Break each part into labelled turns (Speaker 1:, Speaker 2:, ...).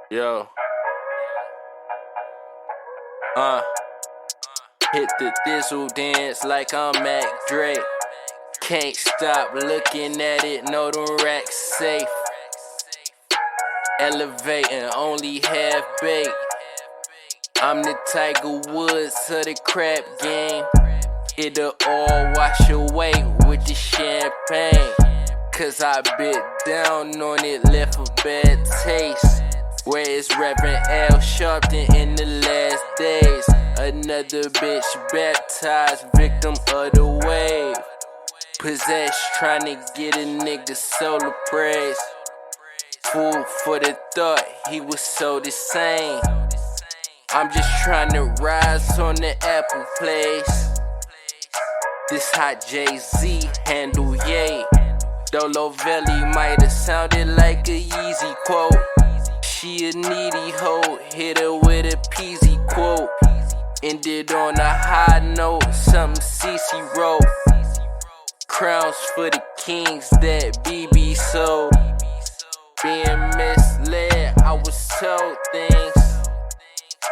Speaker 1: Yo. Hit the thistle dance like I'm Mac Drake. Can't stop looking at it, know them racks safe. Elevating, only half baked. I'm the Tiger Woods of the crap game. It'll all wash away with the champagne. Cause I bit down on it, left a bad taste. Where is Reverend Al Sharpton in the last days? Another bitch baptized, victim of the wave. Possessed, trying to get a nigga solar praise. Food for the thought, he was so the same. I'm just trying to rise on the Apple place. This hot Jay-Z handle, yay. Dolo Valley might have sounded like a Yeezy quote. She a needy hoe, hit her with a peasy quote. Ended on a high note, something CC wrote. Crowns for the kings that BB sold. Being misled, I was told things.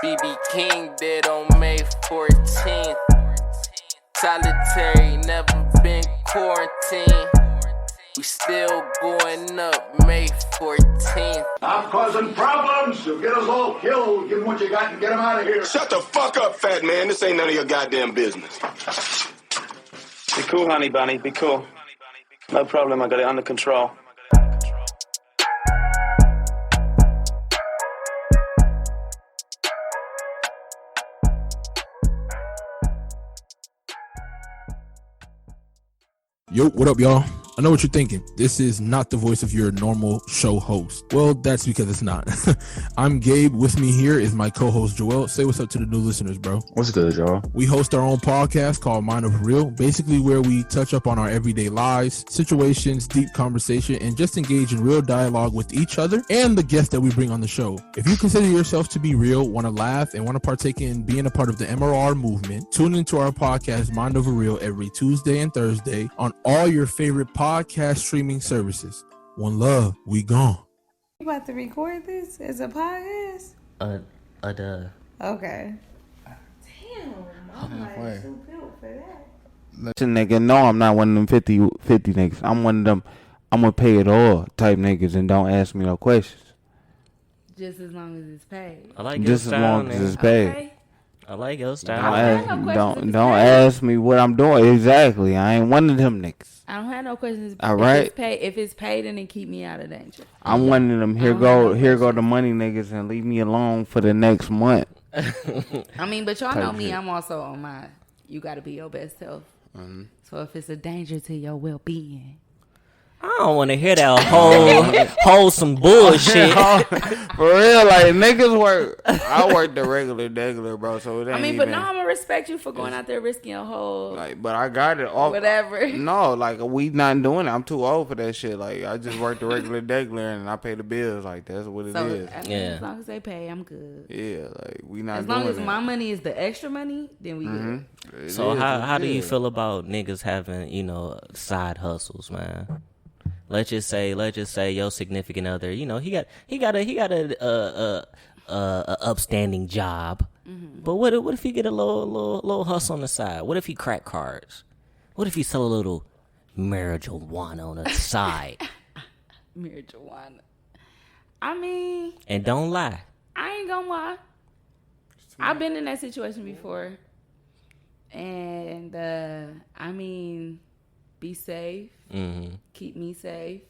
Speaker 1: BB King dead on May 14th. Solitary, never been quarantined. We still going up May 14th.
Speaker 2: Stop causing problems. You'll get us all killed. Give them what you got and get them out of here.
Speaker 3: Shut the fuck up, fat man. This ain't none of your goddamn business.
Speaker 4: Be cool, honey bunny. Be cool. No problem. I got it under control.
Speaker 5: Yo, what up, y'all? I know what you're thinking. This is not the voice of your normal show host. Well, that's because it's not. I'm Gabe. With me here is my co-host, Joel. Say what's up to the new listeners, bro.
Speaker 6: What's good, y'all?
Speaker 5: We host our own podcast called Mind Over Real, basically where we touch up on our everyday lives, situations, deep conversation, and just engage in real dialogue with each other and the guests that we bring on the show. If you consider yourself to be real, want to laugh, and want to partake in being a part of the MRR movement, tune into our podcast, Mind Over Real, every Tuesday and Thursday on all your favorite podcast streaming services. One love, we gone.
Speaker 7: You about to record this as a podcast?
Speaker 8: Duh.
Speaker 7: Okay. Damn, I'm like too built for that.
Speaker 6: Listen, nigga, no, I'm not one of them 50 niggas. I'm one of them, I'm gonna pay it all type niggas and don't ask me no questions.
Speaker 7: Just as long as it's paid.
Speaker 8: I like your
Speaker 6: Just
Speaker 8: style,
Speaker 6: as long
Speaker 8: man.
Speaker 6: as it's paid.
Speaker 7: Okay.
Speaker 8: I like your style.
Speaker 6: Don't ask me what I'm doing. Exactly. I ain't one of them niggas.
Speaker 7: I don't have no questions.
Speaker 6: All right.
Speaker 7: If it's paid, then it keep me out of danger.
Speaker 6: I'm one of them. Here go the money niggas and leave me alone for the next month.
Speaker 7: I mean, but y'all know me.
Speaker 6: shit.
Speaker 7: I'm also on my. You got to be your best self.
Speaker 6: Mm-hmm.
Speaker 7: So if it's a danger to your well-being,
Speaker 8: I don't want to hear that wholesome bullshit.
Speaker 6: For real, like niggas work. I work the regular, bro. So it ain't
Speaker 7: I mean,
Speaker 6: even,
Speaker 7: but no, I'm gonna respect you for going out there risking your whole
Speaker 6: like, but I got it off.
Speaker 7: whatever.
Speaker 6: No, like we not doing it. I'm too old for that shit. Like I just work the regular and I pay the bills. Like that's what it is.
Speaker 7: I mean,
Speaker 8: Yeah.
Speaker 7: as long as they pay, I'm good.
Speaker 6: Yeah, like we not
Speaker 7: As
Speaker 6: doing
Speaker 7: long as
Speaker 6: that.
Speaker 7: my money is the extra money, then we good.
Speaker 6: It
Speaker 8: So
Speaker 6: is
Speaker 8: how
Speaker 6: what
Speaker 8: do
Speaker 6: it
Speaker 8: you
Speaker 6: is.
Speaker 8: feel about niggas having, side hustles, man? Let's just say your significant other, he got a upstanding job.
Speaker 7: Mm-hmm.
Speaker 8: But what if he get a little hustle on the side? What if he crack cards? What if he sell a little marijuana on the side?
Speaker 7: Marijuana. I mean,
Speaker 8: And don't lie.
Speaker 7: I ain't gonna lie. I've been in that situation before. And, I mean, be safe.
Speaker 8: Mm-hmm.
Speaker 7: Keep me safe.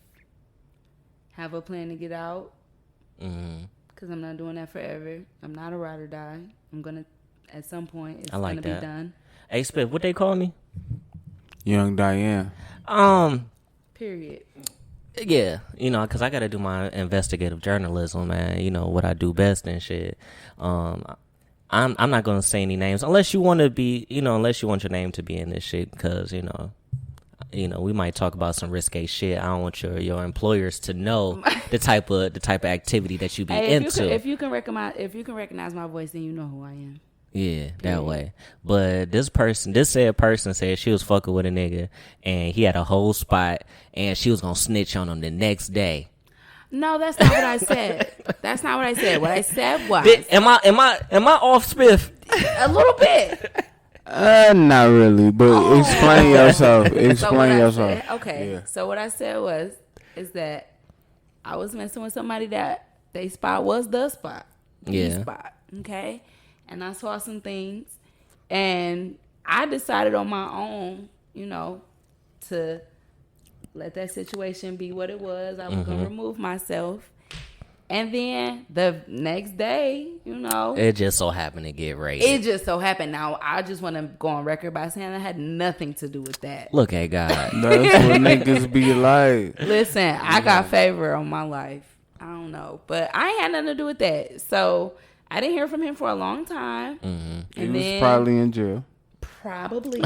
Speaker 7: Have a plan to get out.
Speaker 8: Mm-hmm.
Speaker 7: Because I'm not doing that forever. I'm not a ride or die. I'm going to, at some point, it's
Speaker 8: I like
Speaker 7: going to
Speaker 8: that.
Speaker 7: be done.
Speaker 8: Hey, Spiff, what they call me?
Speaker 6: Young Diane?
Speaker 7: Period.
Speaker 8: Yeah, because I got to do my investigative journalism, man. What I do best and shit. I'm not going to say any names unless you want to be, unless you want your name to be in this shit because, we might talk about some risque shit. I don't want your employers to know the type of activity that you be into.
Speaker 7: If you can recognize my voice, then you know who I am.
Speaker 8: Yeah, that way. But this said person said she was fucking with a nigga and he had a whole spot and she was gonna snitch on him the next day.
Speaker 7: No, that's not what I said. That's not what I said. What I said was
Speaker 8: Am I off Spiff?
Speaker 7: a little bit.
Speaker 6: Not really, but explain yourself. Explain yourself.
Speaker 7: Okay.
Speaker 6: Yeah.
Speaker 7: So what I said is that I was messing with somebody that they spot was the spot.
Speaker 8: Yeah.
Speaker 7: The spot. Okay. And I saw some things, and I decided on my own, to let that situation be what it was. I was gonna remove myself. And then the next day,
Speaker 8: it just so happened to get raided.
Speaker 7: It just so happened. Now, I just want to go on record by saying I had nothing to do with that.
Speaker 8: Look at God.
Speaker 6: That's what niggas be like.
Speaker 7: Listen, I got favor on my life. I don't know. But I ain't had nothing to do with that. So, I didn't hear from him for a long time.
Speaker 6: He was probably in jail.
Speaker 7: Probably.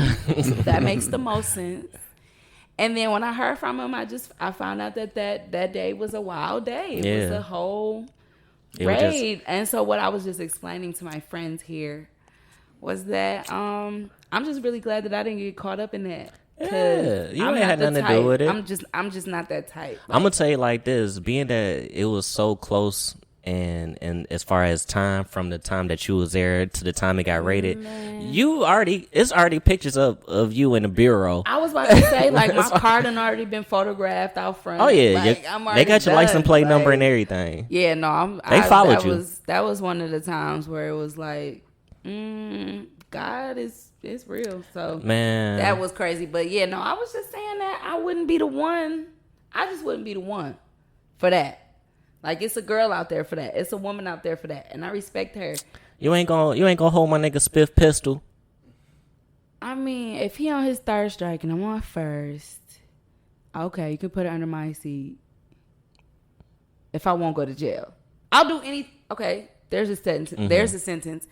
Speaker 7: That makes the most sense. And then when I heard from him, I found out that day was a wild day. It was a whole raid. And so what I was just explaining to my friends here was that I'm just really glad that I didn't get caught up in that.
Speaker 8: Yeah, you ain't had nothing to do with it.
Speaker 7: I'm just not that type.
Speaker 8: I'm gonna tell you like this: being that it was so close, and as far as time from the time that you was there to the time it got raided, it's already pictures of you in the bureau.
Speaker 7: I was about to say like my card had already been photographed out front.
Speaker 8: Oh yeah,
Speaker 7: they
Speaker 8: got your license plate number and everything.
Speaker 7: Yeah, no,
Speaker 8: they followed you.
Speaker 7: That was one of the times where it was like, God is real. So
Speaker 8: man,
Speaker 7: that was crazy. But yeah, no, I was just saying that I wouldn't be the one. I just wouldn't be the one for that. Like it's a girl out there for that. It's a woman out there for that, and I respect her.
Speaker 8: You ain't gonna hold my nigga Spiff pistol.
Speaker 7: I mean, if he on his third strike and I'm on first, okay, you can put it under my seat. If I won't go to jail, I'll do any. Okay, there's a sentence. There's a sentence.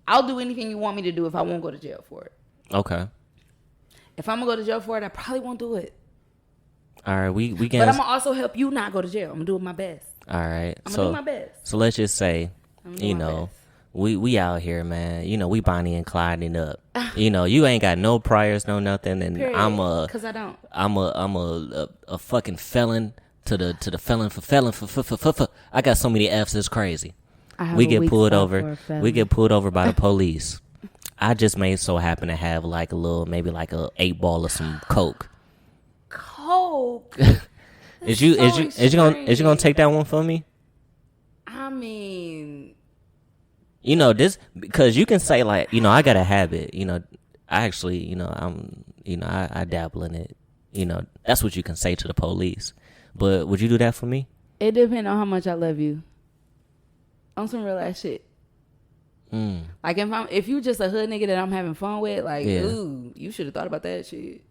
Speaker 7: I'll do anything you want me to do if I won't go to jail for it.
Speaker 8: Okay.
Speaker 7: If I'm gonna go to jail for it, I probably won't do it.
Speaker 8: All right, we can.
Speaker 7: But I'm gonna also help you not go to jail. I'm gonna do my best.
Speaker 8: All right,
Speaker 7: I'm gonna do my best.
Speaker 8: So let's just say, we out here, man. We Bonnie and Clyding up. You ain't got no priors, no nothing, and
Speaker 7: period. Because I don't.
Speaker 8: I'm a fucking felon to the felon for. I got so many F's, it's crazy. We get pulled over. We get pulled over by the police. I just may so happen to have like maybe like a 8-ball of some coke.
Speaker 7: Coke.
Speaker 8: Is you gonna take that one from me?
Speaker 7: I mean,
Speaker 8: this because you can say like I got a habit. I actually I dabble in it. That's what you can say to the police. But would you do that for me?
Speaker 7: It depends on how much I love you. On some real ass shit. Like if you just a hood nigga that I'm having fun with, like, ooh, you should have thought about that shit.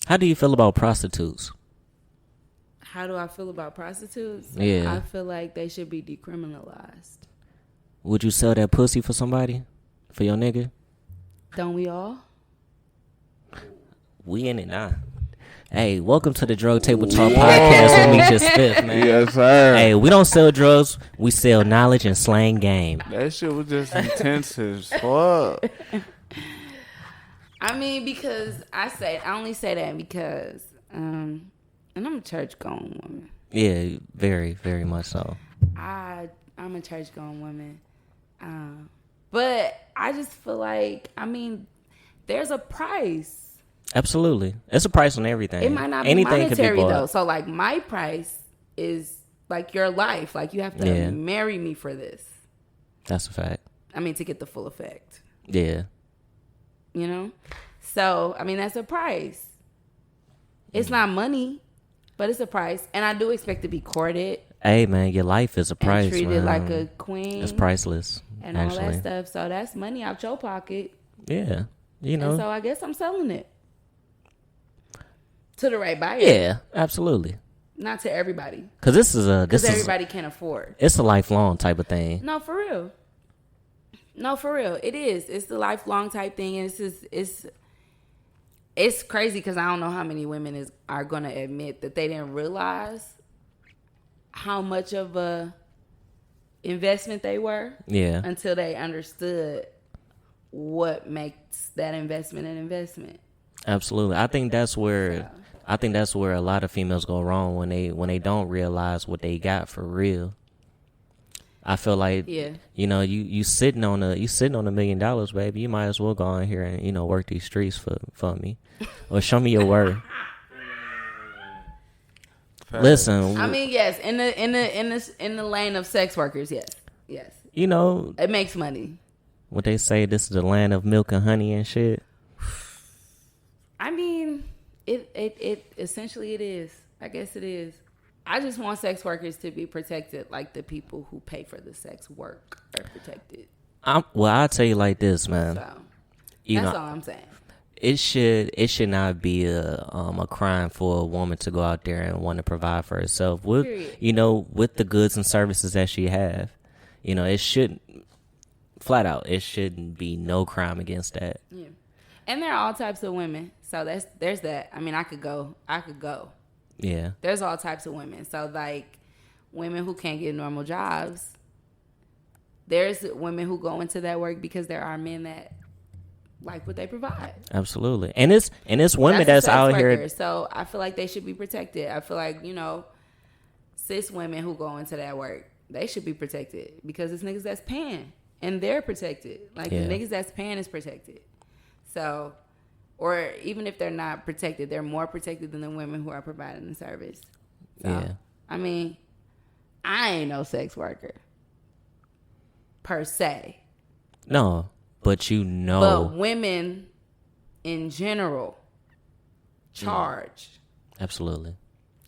Speaker 8: How do you feel about prostitutes?
Speaker 7: How do I feel about prostitutes?
Speaker 8: Yeah.
Speaker 7: I feel like they should be decriminalized.
Speaker 8: Would you sell that pussy for somebody? For your nigga?
Speaker 7: Don't we all?
Speaker 8: We in it now. Hey, welcome to the Drug Table Talk podcast with Meech Spiff, man.
Speaker 6: Yes, sir.
Speaker 8: Hey, we don't sell drugs. We sell knowledge and slang game.
Speaker 6: That shit was just intense as fuck.
Speaker 7: I mean, because I only say that because, and I'm a church-going woman.
Speaker 8: Yeah, very, very much so.
Speaker 7: I'm a church-going woman. But I just feel like, there's a price.
Speaker 8: Absolutely. It's a price on everything.
Speaker 7: It might not be
Speaker 8: anything
Speaker 7: monetary,
Speaker 8: could be
Speaker 7: though. So, like, my price is, like, your life. Like, you have to marry me for this.
Speaker 8: That's a fact.
Speaker 7: To get the full effect.
Speaker 8: Yeah.
Speaker 7: So, that's a price. It's not money, but it's a price. And I do expect to be courted.
Speaker 8: Hey, man, your life is a price,
Speaker 7: and treated
Speaker 8: man.
Speaker 7: like a queen.
Speaker 8: It's priceless.
Speaker 7: And all that stuff. So, that's money out your pocket.
Speaker 8: Yeah.
Speaker 7: And so, I guess I'm selling it. To the right buyer.
Speaker 8: Yeah, absolutely.
Speaker 7: Not to everybody.
Speaker 8: Because
Speaker 7: everybody can't afford.
Speaker 8: It's a lifelong type of thing.
Speaker 7: No, for real. It is. It's the lifelong type thing. And it's crazy because I don't know how many women are going to admit that they didn't realize how much of a investment they were.
Speaker 8: Yeah.
Speaker 7: Until they understood what makes that investment an investment.
Speaker 8: Absolutely. I think that's where I think that's where a lot of females go wrong when they don't realize what they got for real. I feel like, you know, you sitting on $1 million, baby. You might as well go in here and, you know, work these streets for me, or show me your worth. Listen,
Speaker 7: I mean, yes, in the lane of sex workers, yes.
Speaker 8: You know,
Speaker 7: it makes money.
Speaker 8: What they say, this is the land of milk and honey and shit.
Speaker 7: I mean, it essentially it is. I guess it is. I just want sex workers to be protected like the people who pay for the sex work are protected.
Speaker 8: I'll tell you like this, man.
Speaker 7: So,
Speaker 8: that's
Speaker 7: all I'm saying.
Speaker 8: It should not be a crime for a woman to go out there and want to provide for herself with, you know, with the goods and services that she have. You know, it shouldn't, flat out, it shouldn't be no crime against that.
Speaker 7: Yeah. And there are all types of women. So there's that. I mean, I could go.
Speaker 8: Yeah.
Speaker 7: There's all types of women. So, like, women who can't get normal jobs. There's women who go into that work because there are men that like what they provide.
Speaker 8: Absolutely. And it's women that's out
Speaker 7: worker.
Speaker 8: here.
Speaker 7: So, I feel like they should be protected. I feel like, you know, cis women who go into that work, they should be protected because it's niggas that's paying. And they're protected. Like, the niggas that's paying is protected. So... Or even if they're not protected, they're more protected than the women who are providing the service. So, I mean, I ain't no sex worker. Per se.
Speaker 8: No, but you know.
Speaker 7: But women in general charge.
Speaker 8: Absolutely.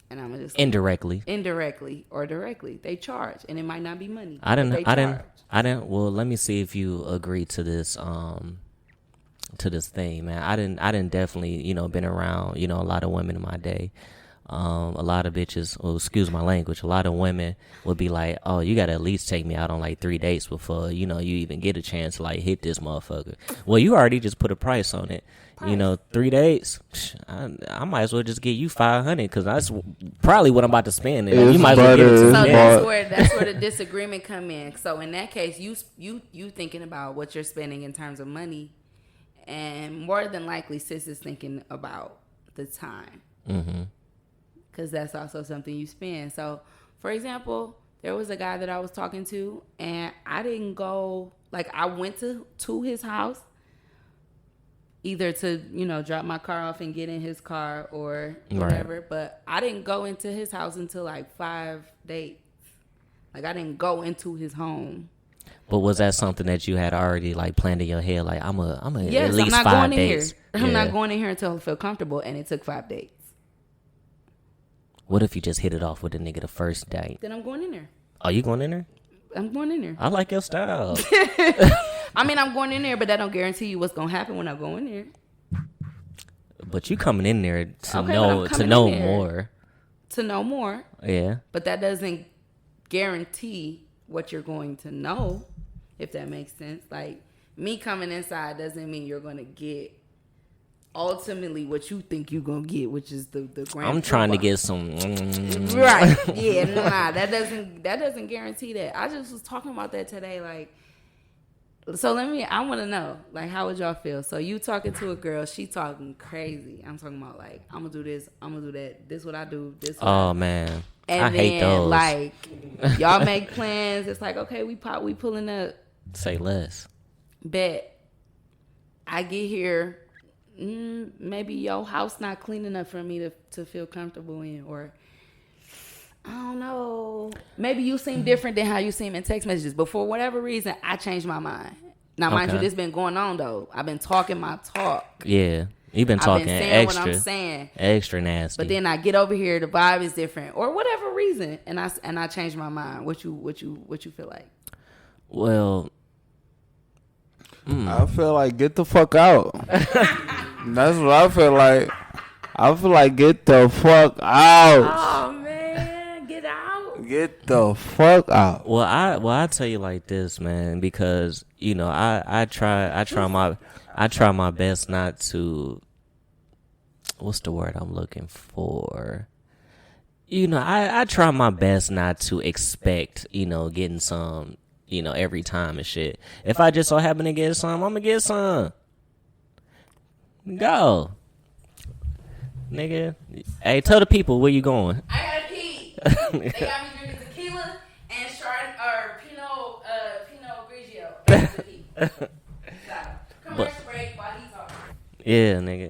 Speaker 7: And I'm just
Speaker 8: indirectly
Speaker 7: or directly, they charge, and it might not be money.
Speaker 8: I didn't. Well, let me see if you agree to this. To this thing, man. I didn't definitely, you know, been around, you know, a lot of women in my day. A lot of bitches, well, excuse my language, a lot of women would be like, oh, you gotta at least take me out on like 3 dates before, you know, you even get a chance to like hit this motherfucker. Well, you already just put a price on it. You know, 3 dates, I might as well just get you $500 because that's probably what I'm about to spend. And you might as well get it to me.
Speaker 7: So that's where the disagreement come in. So in that case, you thinking about what you're spending in terms of money. And more than likely, sis is thinking about the time. Because that's also something you spend. So, for example, there was a guy that I was talking to, and I didn't go, like, I went to his house, either to, you know, drop my car off and get in his car or whatever. Right. But I didn't go into his house until, like, 5 dates. Like, I didn't go into his home.
Speaker 8: But was that something that you had already like planned in your head? Like I'm at
Speaker 7: least I'm not
Speaker 8: 5
Speaker 7: going
Speaker 8: days.
Speaker 7: In here. I'm not going in here until I feel comfortable, and it took 5 dates.
Speaker 8: What if you just hit it off with a nigga the first date?
Speaker 7: Then I'm going in there.
Speaker 8: Are you going in there?
Speaker 7: I'm going in there.
Speaker 8: I like your style.
Speaker 7: I mean, I'm going in there, but that don't guarantee you what's gonna happen when I go in there.
Speaker 8: But you coming in there to know more.
Speaker 7: To know more.
Speaker 8: Yeah.
Speaker 7: But that doesn't guarantee what you're going to know. If that makes sense. Like, me coming inside doesn't mean you're going to get ultimately what you think you're going to get, which is the grand
Speaker 8: I'm trying to get some...
Speaker 7: Right. Yeah, nah. That doesn't guarantee that. I just was talking about that today. Like, so I want to know, like, how would y'all feel? So you talking to a girl, she talking crazy. I'm talking about, like, I'm going to do this, I'm going to do that. This what I do, this what I do.
Speaker 8: Man.
Speaker 7: And
Speaker 8: I hate those.
Speaker 7: Like, y'all make plans. It's like, okay, we pulling up.
Speaker 8: Say less.
Speaker 7: Bet. I get here, maybe your house not clean enough for me to feel comfortable in, or I don't know. Maybe you seem different than how you seem in text messages, but for whatever reason, I changed my mind. Now, mind you, this been going on though. I've been talking my talk.
Speaker 8: Yeah. You've been talking
Speaker 7: saying
Speaker 8: extra.
Speaker 7: What I'm saying.
Speaker 8: Extra nasty.
Speaker 7: But then I get over here, the vibe is different, or whatever reason, and I change my mind. What you feel like?
Speaker 8: Well,
Speaker 6: I feel like get the fuck out. That's what I feel like. I feel like get the fuck out.
Speaker 7: Oh man, get out.
Speaker 6: Get the fuck out.
Speaker 8: Well, I tell you like this, man, because you know I try my best not to. What's the word I'm looking for? You know, I try my best not to expect, you know, getting some, you know, every time and shit. If I just so happen to get some, I'm gonna get some. Go. nigga. Hey, tell the people where you going.
Speaker 7: I gotta pee. They got me drinking tequila and Pinot Grigio. Commercial break while he's on.
Speaker 8: Yeah, nigga.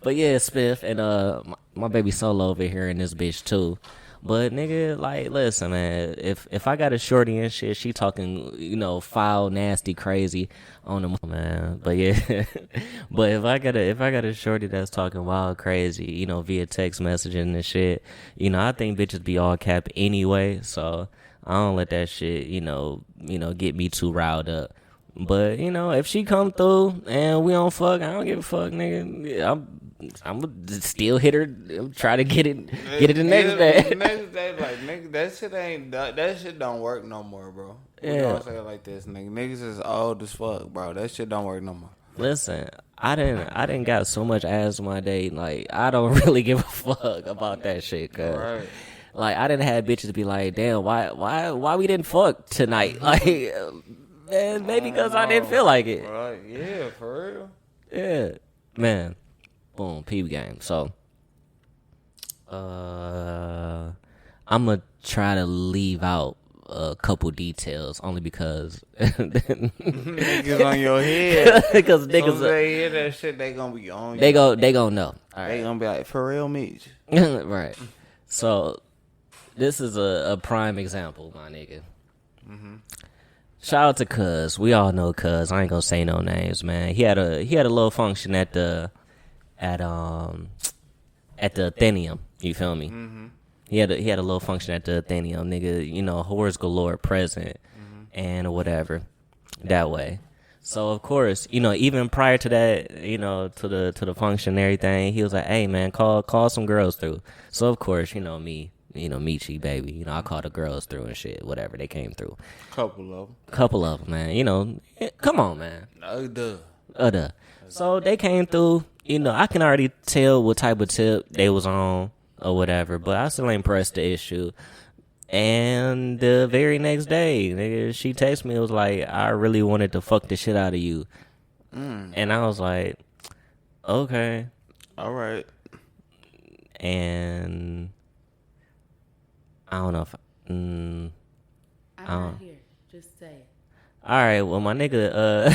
Speaker 8: But yeah, Spiff and my baby Solo over here in this bitch too. But nigga, like, listen, man. If I got a shorty and shit, she talking, foul, nasty, crazy on the man. But yeah, but if I got a shorty that's talking wild, crazy, via text messaging and shit, I think bitches be all cap anyway. So I don't let that shit, get me too riled up. But if she come through and we don't fuck, I don't give a fuck, nigga. I'm gonna still hit her, try to get it the next day.
Speaker 6: The next day, like, nigga, that shit don't work no more, bro. We don't say it like this, nigga. Niggas is old as fuck, bro. That shit don't work no more.
Speaker 8: Listen, I didn't got so much ass on my date, like, I don't really give a fuck about that shit, cause
Speaker 6: Right.
Speaker 8: like, I didn't have bitches be like, damn, why we didn't fuck tonight? Like, man, maybe because I didn't feel like it.
Speaker 6: Right, yeah, for real.
Speaker 8: Yeah, man. Boom, peep game. So, I'm gonna try to leave out a couple details only because
Speaker 6: niggas on your head.
Speaker 8: Because niggas,
Speaker 6: they hear that shit, they gonna be on you.
Speaker 8: They gonna know. All right.
Speaker 6: They gonna be like, for real, Meech.
Speaker 8: Right. So, this is a prime example, my nigga. Mm-hmm. Shout out to Cuz. We all know Cuz. I ain't gonna say no names, man. He had a little function at the Athenaeum. You feel me? Mm-hmm. He had a little function at the Athenaeum, nigga. Whores galore present and whatever that way. So of course, even prior to that, to the function and everything, he was like, "Hey man, call some girls through." So of course, me, Meechy baby, I called the girls through and shit, whatever, they came through.
Speaker 6: Couple of them,
Speaker 8: man. Come on, man.
Speaker 6: Duh.
Speaker 8: So they came through. I can already tell what type of tip they was on or whatever, but I still ain't pressed the issue. And the very next day, nigga, she texted me. It was like, I really wanted to fuck the shit out of you. And I was like, okay.
Speaker 6: All right.
Speaker 8: And I don't know if...
Speaker 7: I'm not here. Just say it.
Speaker 8: All right, well, my nigga,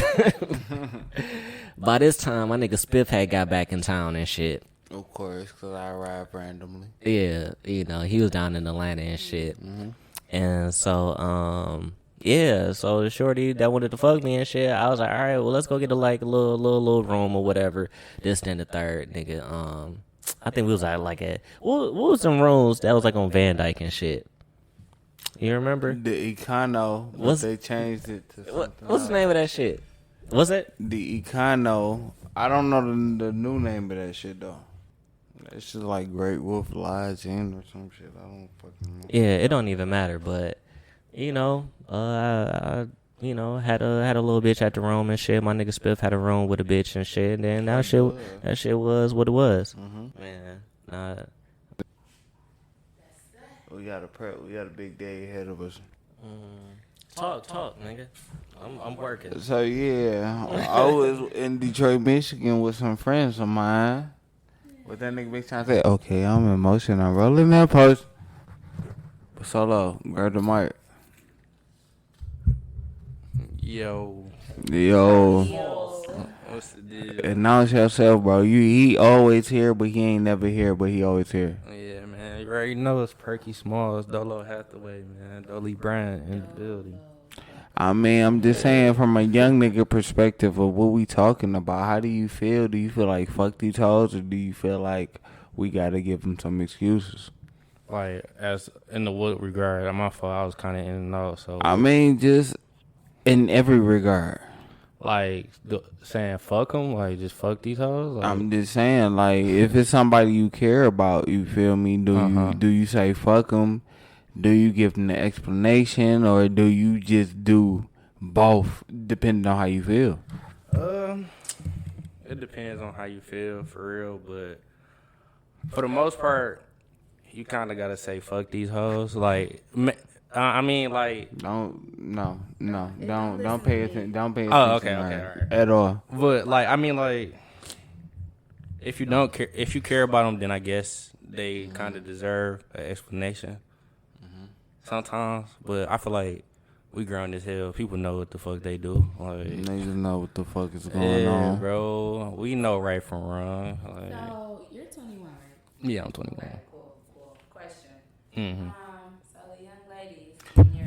Speaker 8: by this time, my nigga Spiff had got back in town and shit.
Speaker 6: Of course, because I arrived randomly.
Speaker 8: Yeah, he was down in Atlanta and shit. Mm-hmm. And so, so the shorty that wanted to fuck me and shit, I was like, all right, well, let's go get a little room or whatever. This, then the third, nigga. I think we was at what was some rooms that was like on Van Dyke and shit? You remember?
Speaker 6: The Econo. They changed it to something.
Speaker 8: What's the name of that shit? What's it?
Speaker 6: The Econo. I don't know the new name of that shit, though. It's just like Great Wolf Lodge Inn or some shit. I don't fucking know.
Speaker 8: Yeah, it don't even matter. But, I had a little bitch at the room and shit. My nigga Spiff had a room with a bitch and shit. And then that shit was what it was. Mm-hmm. Man,
Speaker 6: we got a big day ahead of us.
Speaker 8: Talk, nigga. I'm working.
Speaker 6: So yeah, I was in Detroit, Michigan with some friends of mine. But that nigga big time said, "Okay, I'm in motion. I'm rolling that post." Solo, grab the mic.
Speaker 9: Yo. What's the deal?
Speaker 6: Announce yourself, bro. He always here, but he ain't never here, but he always here.
Speaker 9: Yeah, man. You already know it's Perky Smalls, Dolo Hathaway, man. Dolly Bryant in the building.
Speaker 6: I mean, I'm just saying from a young nigga perspective of what we talking about. How do you feel? Do you feel like fuck these hoes, or do you feel like we gotta give them some excuses?
Speaker 9: Like, as in the what regard? My fault, I was kind of in and out. So
Speaker 6: I mean, just in every regard.
Speaker 9: Like saying fuck them, like just fuck these hoes. Like,
Speaker 6: I'm just saying, like, if it's somebody you care about, you feel me? Do you say fuck them? Do you give them the explanation, or do you just do both, depending on how you feel?
Speaker 9: It depends on how you feel, for real. But for the most part, you kind of gotta say fuck these hoes. Like, I mean, like,
Speaker 6: don't pay attention. Don't pay attention.
Speaker 9: Oh, okay, all right.
Speaker 6: At all.
Speaker 9: But like, I mean, like, if you don't care, if you care about them, then I guess they kind of deserve an explanation. Sometimes, but I feel like we grown as hell. People know what the fuck they do. Like,
Speaker 6: niggas know what the fuck is going on,
Speaker 9: bro. We know right from wrong. Like,
Speaker 7: So you're 21, right?
Speaker 9: Yeah, I'm 21.
Speaker 7: Okay, cool. Question. So the young ladies.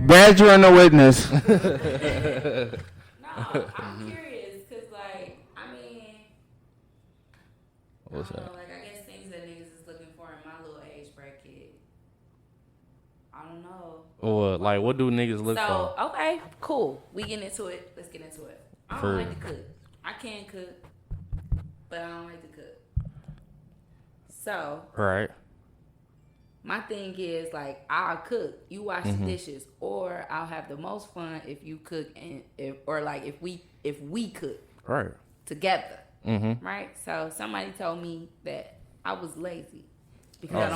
Speaker 6: Badger and the witness.
Speaker 7: No, I'm curious because, like, I mean,
Speaker 9: What's
Speaker 7: I don't
Speaker 9: up?
Speaker 7: know, like, I guess things that niggas is looking for in my little age bracket. I don't know.
Speaker 9: Or like, what do niggas look for?
Speaker 7: So, okay, cool. We getting into it. Let's get into it. I don't like to cook. I can cook, but I don't like to cook. So,
Speaker 9: Right.
Speaker 7: my thing is, like, I'll cook, you wash the dishes, or I'll have the most fun if you cook and if we cook
Speaker 9: Right.
Speaker 7: together. Right? So somebody told me that I was lazy because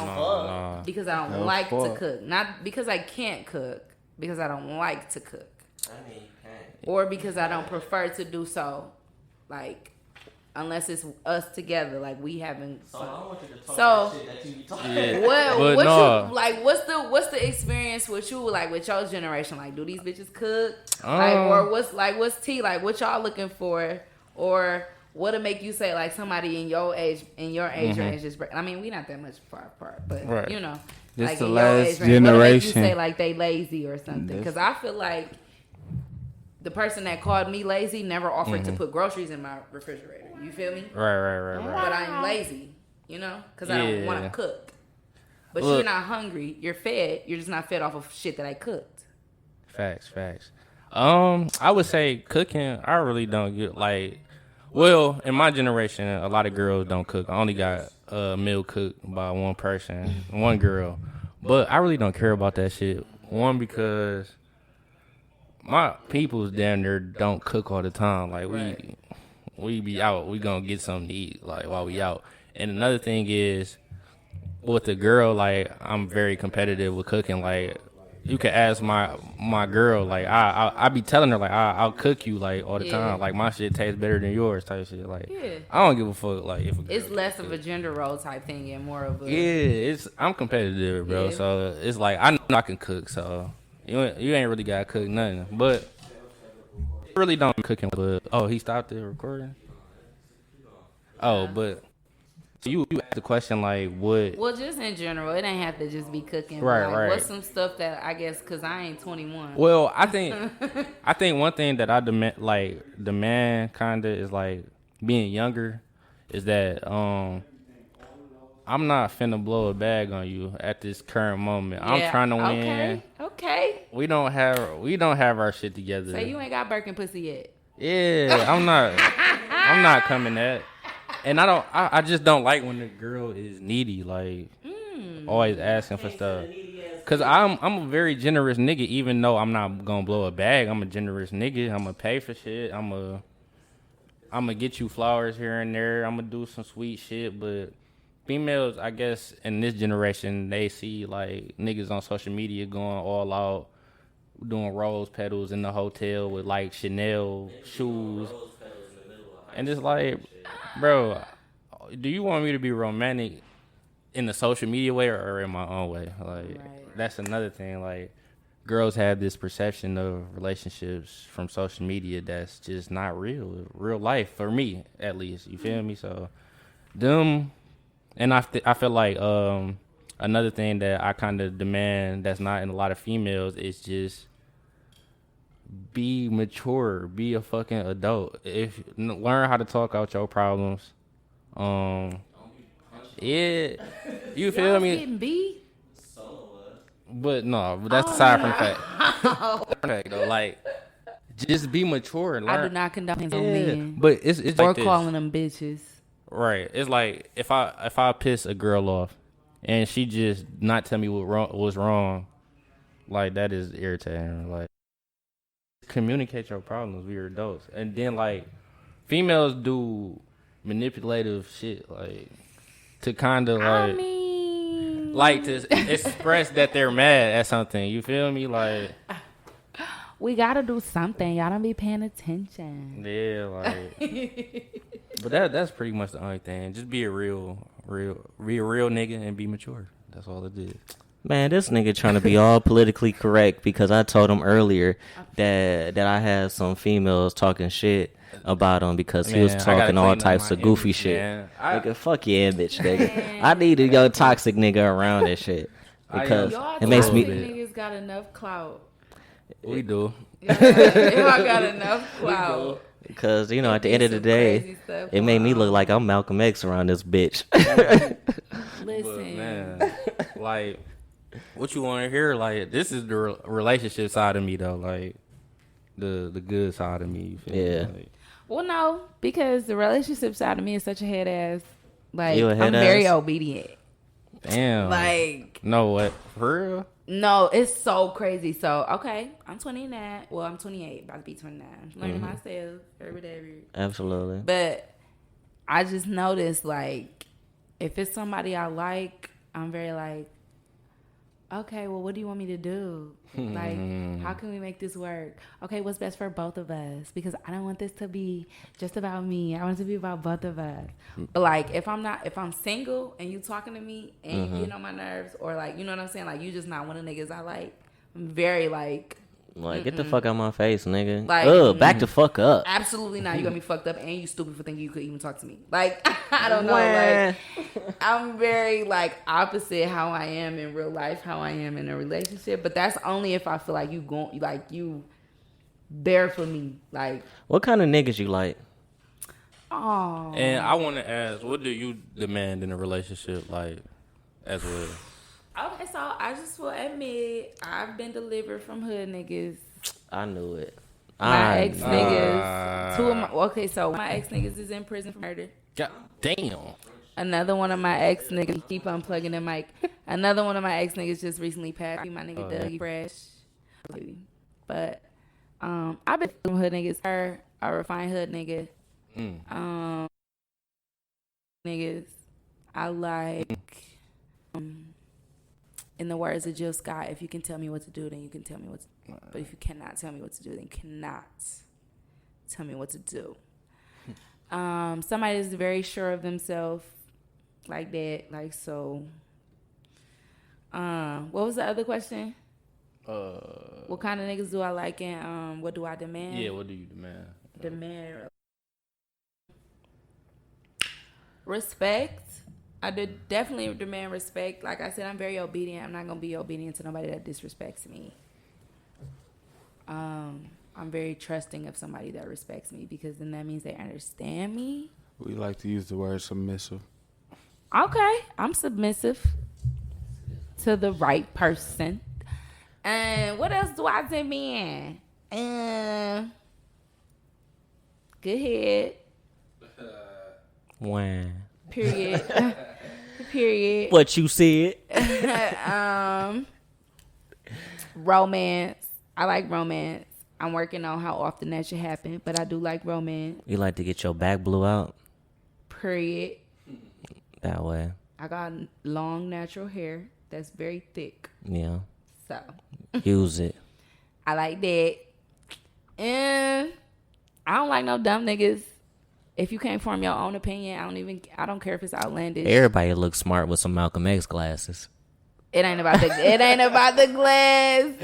Speaker 7: I don't like to cook. Not because I can't cook, because I don't like to cook.
Speaker 8: I mean, you can't.
Speaker 7: Or because I don't prefer to do so, like, unless it's us together, like we haven't.
Speaker 8: So I want you to talk
Speaker 7: So-
Speaker 8: that shit that you be talking.
Speaker 7: What you like? What's the experience with you, like, with your generation? Like, do these bitches cook? Like, or what's tea? Like, what y'all looking for? Or what'll make you say, like, somebody in your age range is? I mean, we not that much far apart, but
Speaker 9: Right.
Speaker 7: you know,
Speaker 6: This
Speaker 7: like
Speaker 6: the
Speaker 7: in
Speaker 6: last
Speaker 7: your age range, what'll make you
Speaker 6: generation.
Speaker 7: say like they lazy or something? Because I feel like the person that called me lazy never offered to put groceries in my refrigerator. You feel me?
Speaker 9: Right.
Speaker 7: But I'm lazy, you know, because I don't want to cook. But
Speaker 9: Look.
Speaker 7: you're not hungry. You're fed. You're just not fed off of shit that I cooked.
Speaker 9: Facts. I would say cooking, I really don't get, like, well, in my generation, a lot of girls don't cook. I only got a meal cooked by one person, one girl. But I really don't care about that shit. One, because my peoples down there don't cook all the time. Like, we be out, we gonna get something to eat, like, while we out. And another thing is, with the girl, like, I'm very competitive with cooking. Like, you can ask my girl, like, I be telling her, like, I'll cook you, like, all the time. Like, my shit tastes better than yours type shit. Like, I don't give a fuck, like, if a girl
Speaker 7: It's less of a gender role type thing and more of a
Speaker 9: I'm competitive, bro.
Speaker 7: Yeah.
Speaker 9: So it's like, I know I can cook, so you ain't really gotta cook nothing. But I really don't cooking. But he stopped the recording. But so you asked the question, like, what?
Speaker 7: Well, just in general, it ain't have to just be cooking.
Speaker 9: Right,
Speaker 7: Like,
Speaker 9: right.
Speaker 7: What's some stuff that I guess because I ain't 21.
Speaker 9: Well, I think one thing that I demand kind of is, like, being younger, is that I'm not finna blow a bag on you at this current moment.
Speaker 7: Yeah,
Speaker 9: I'm trying to win.
Speaker 7: Okay.
Speaker 9: We don't have our shit together.
Speaker 7: So you ain't got Birkin pussy yet.
Speaker 9: Yeah, I'm not coming at. And I just don't like when the girl is needy, like, always asking for stuff. Cause I'm a very generous nigga, even though I'm not gonna blow a bag. I'm a generous nigga. I'm gonna pay for shit. I'm gonna get you flowers here and there. I'm gonna do some sweet shit. But females, I guess, in this generation, they see, like, niggas on social media going all out, doing rose petals in the hotel with, like, Chanel shoes. And it's like, bro, do you want me to be romantic in the social media way or in my own way? Like, that's another thing. Like, girls have this perception of relationships from social media that's just not real life, for me, at least. You feel me? So, them, and I feel like another thing that I kind of demand that's not in a lot of females is just be mature, be a fucking adult. Learn how to talk out your problems. You feel me?
Speaker 7: Getting beat?
Speaker 9: But no, that's aside from the fact. Though, like, just be mature and learn.
Speaker 7: I do not condone on men.
Speaker 9: But it's
Speaker 7: or
Speaker 9: like this.
Speaker 7: calling them bitches.
Speaker 9: Right. It's like, if I piss a girl off and she just not tell me what's wrong, like, that is irritating. Like, communicate your problems. We are adults. And then, like, females do manipulative shit, like, to kind of, like, to express that they're mad at something. You feel me? Like,
Speaker 7: we gotta do something. Y'all don't be paying attention.
Speaker 9: yeah, like, But that's pretty much the only thing. Just be a real nigga and be mature. That's all it is.
Speaker 8: Man, this nigga trying to be all politically correct because I told him earlier that I had some females talking shit about him because he was talking all types of goofy shit. Nigga, fuck your image, nigga. I need a young toxic nigga around that shit because it makes me.
Speaker 7: Niggas got enough clout.
Speaker 9: We do.
Speaker 7: Y'all got enough clout.
Speaker 8: Because, you know, at the end of the day, it made me look like I'm Malcolm X around this bitch.
Speaker 7: Listen.
Speaker 9: But, man, like, what you want to hear? Like, this is the relationship side of me, though. Like, the good side of me. You feel me? Like,
Speaker 7: well, no, because the relationship side of me is such a head ass. Like,
Speaker 8: You a head
Speaker 7: I'm very
Speaker 8: ass?
Speaker 7: obedient.
Speaker 9: damn.
Speaker 7: Like,
Speaker 9: No, what? For real?
Speaker 7: no, it's so crazy. So, okay, I'm 29. Well, I'm 28, about to be 29. Learning myself every day.
Speaker 8: Absolutely.
Speaker 7: But I just noticed, like, if it's somebody I like, I'm very like, okay, well, what do you want me to do? Like, how can we make this work? Okay, what's best for both of us? Because I don't want this to be just about me. I want it to be about both of us. But, like, if I'm single and you talking to me and you get on my nerves, or, like, you know what I'm saying? Like, you just not one of the niggas I like. I'm very, like,
Speaker 8: get the fuck out my face, nigga.
Speaker 7: Like,
Speaker 8: Back the fuck up.
Speaker 7: absolutely not. You got me fucked up, and you stupid for thinking you could even talk to me. Like, I don't know. Like, I'm very, like, opposite how I am in real life, how I am in a relationship. But that's only if I feel like you there for me. Like,
Speaker 8: What kind of niggas you like?
Speaker 7: oh.
Speaker 9: And I want to ask, what do you demand in a relationship, like, as well?
Speaker 7: Okay, so I just will admit I've been delivered from hood niggas.
Speaker 8: I knew it.
Speaker 7: My ex niggas. So my ex niggas is in prison for murder.
Speaker 9: God damn.
Speaker 7: Another one of my ex niggas, keep unplugging the mic. Another one of my ex niggas just recently passed. My nigga Dougie Fresh. But I've been from hood niggas. Her, a refined hood nigga. Niggas. I like in the words of Jill Scott, if you can tell me what to do, then you can tell me what to do. But if you cannot tell me what to do, then you cannot tell me what to do. Somebody that's very sure of themselves, like that, like so. What was the other question? What kind of niggas do I like, and what do I demand?
Speaker 9: Yeah, what do you demand?
Speaker 7: Demand respect. I definitely demand respect. Like I said, I'm very obedient. I'm not gonna be obedient to nobody that disrespects me. I'm very trusting of somebody that respects me, because then that means they understand me.
Speaker 6: We like to use the word submissive.
Speaker 7: Okay, I'm submissive to the right person. And what else do I demand? Good head.
Speaker 8: Wow.
Speaker 7: Period. Period.
Speaker 8: What you said?
Speaker 7: Romance. I like romance. I'm working on how often that should happen, but I do like romance.
Speaker 8: You like to get your back blew out?
Speaker 7: Period.
Speaker 8: That way.
Speaker 7: I got long natural hair that's very thick.
Speaker 8: Yeah.
Speaker 7: So.
Speaker 8: Use it.
Speaker 7: I like that. And I don't like no dumb niggas. If you can't form your own opinion, I don't care if it's outlandish.
Speaker 8: Everybody looks smart with some Malcolm X glasses.
Speaker 7: It ain't about the glasses.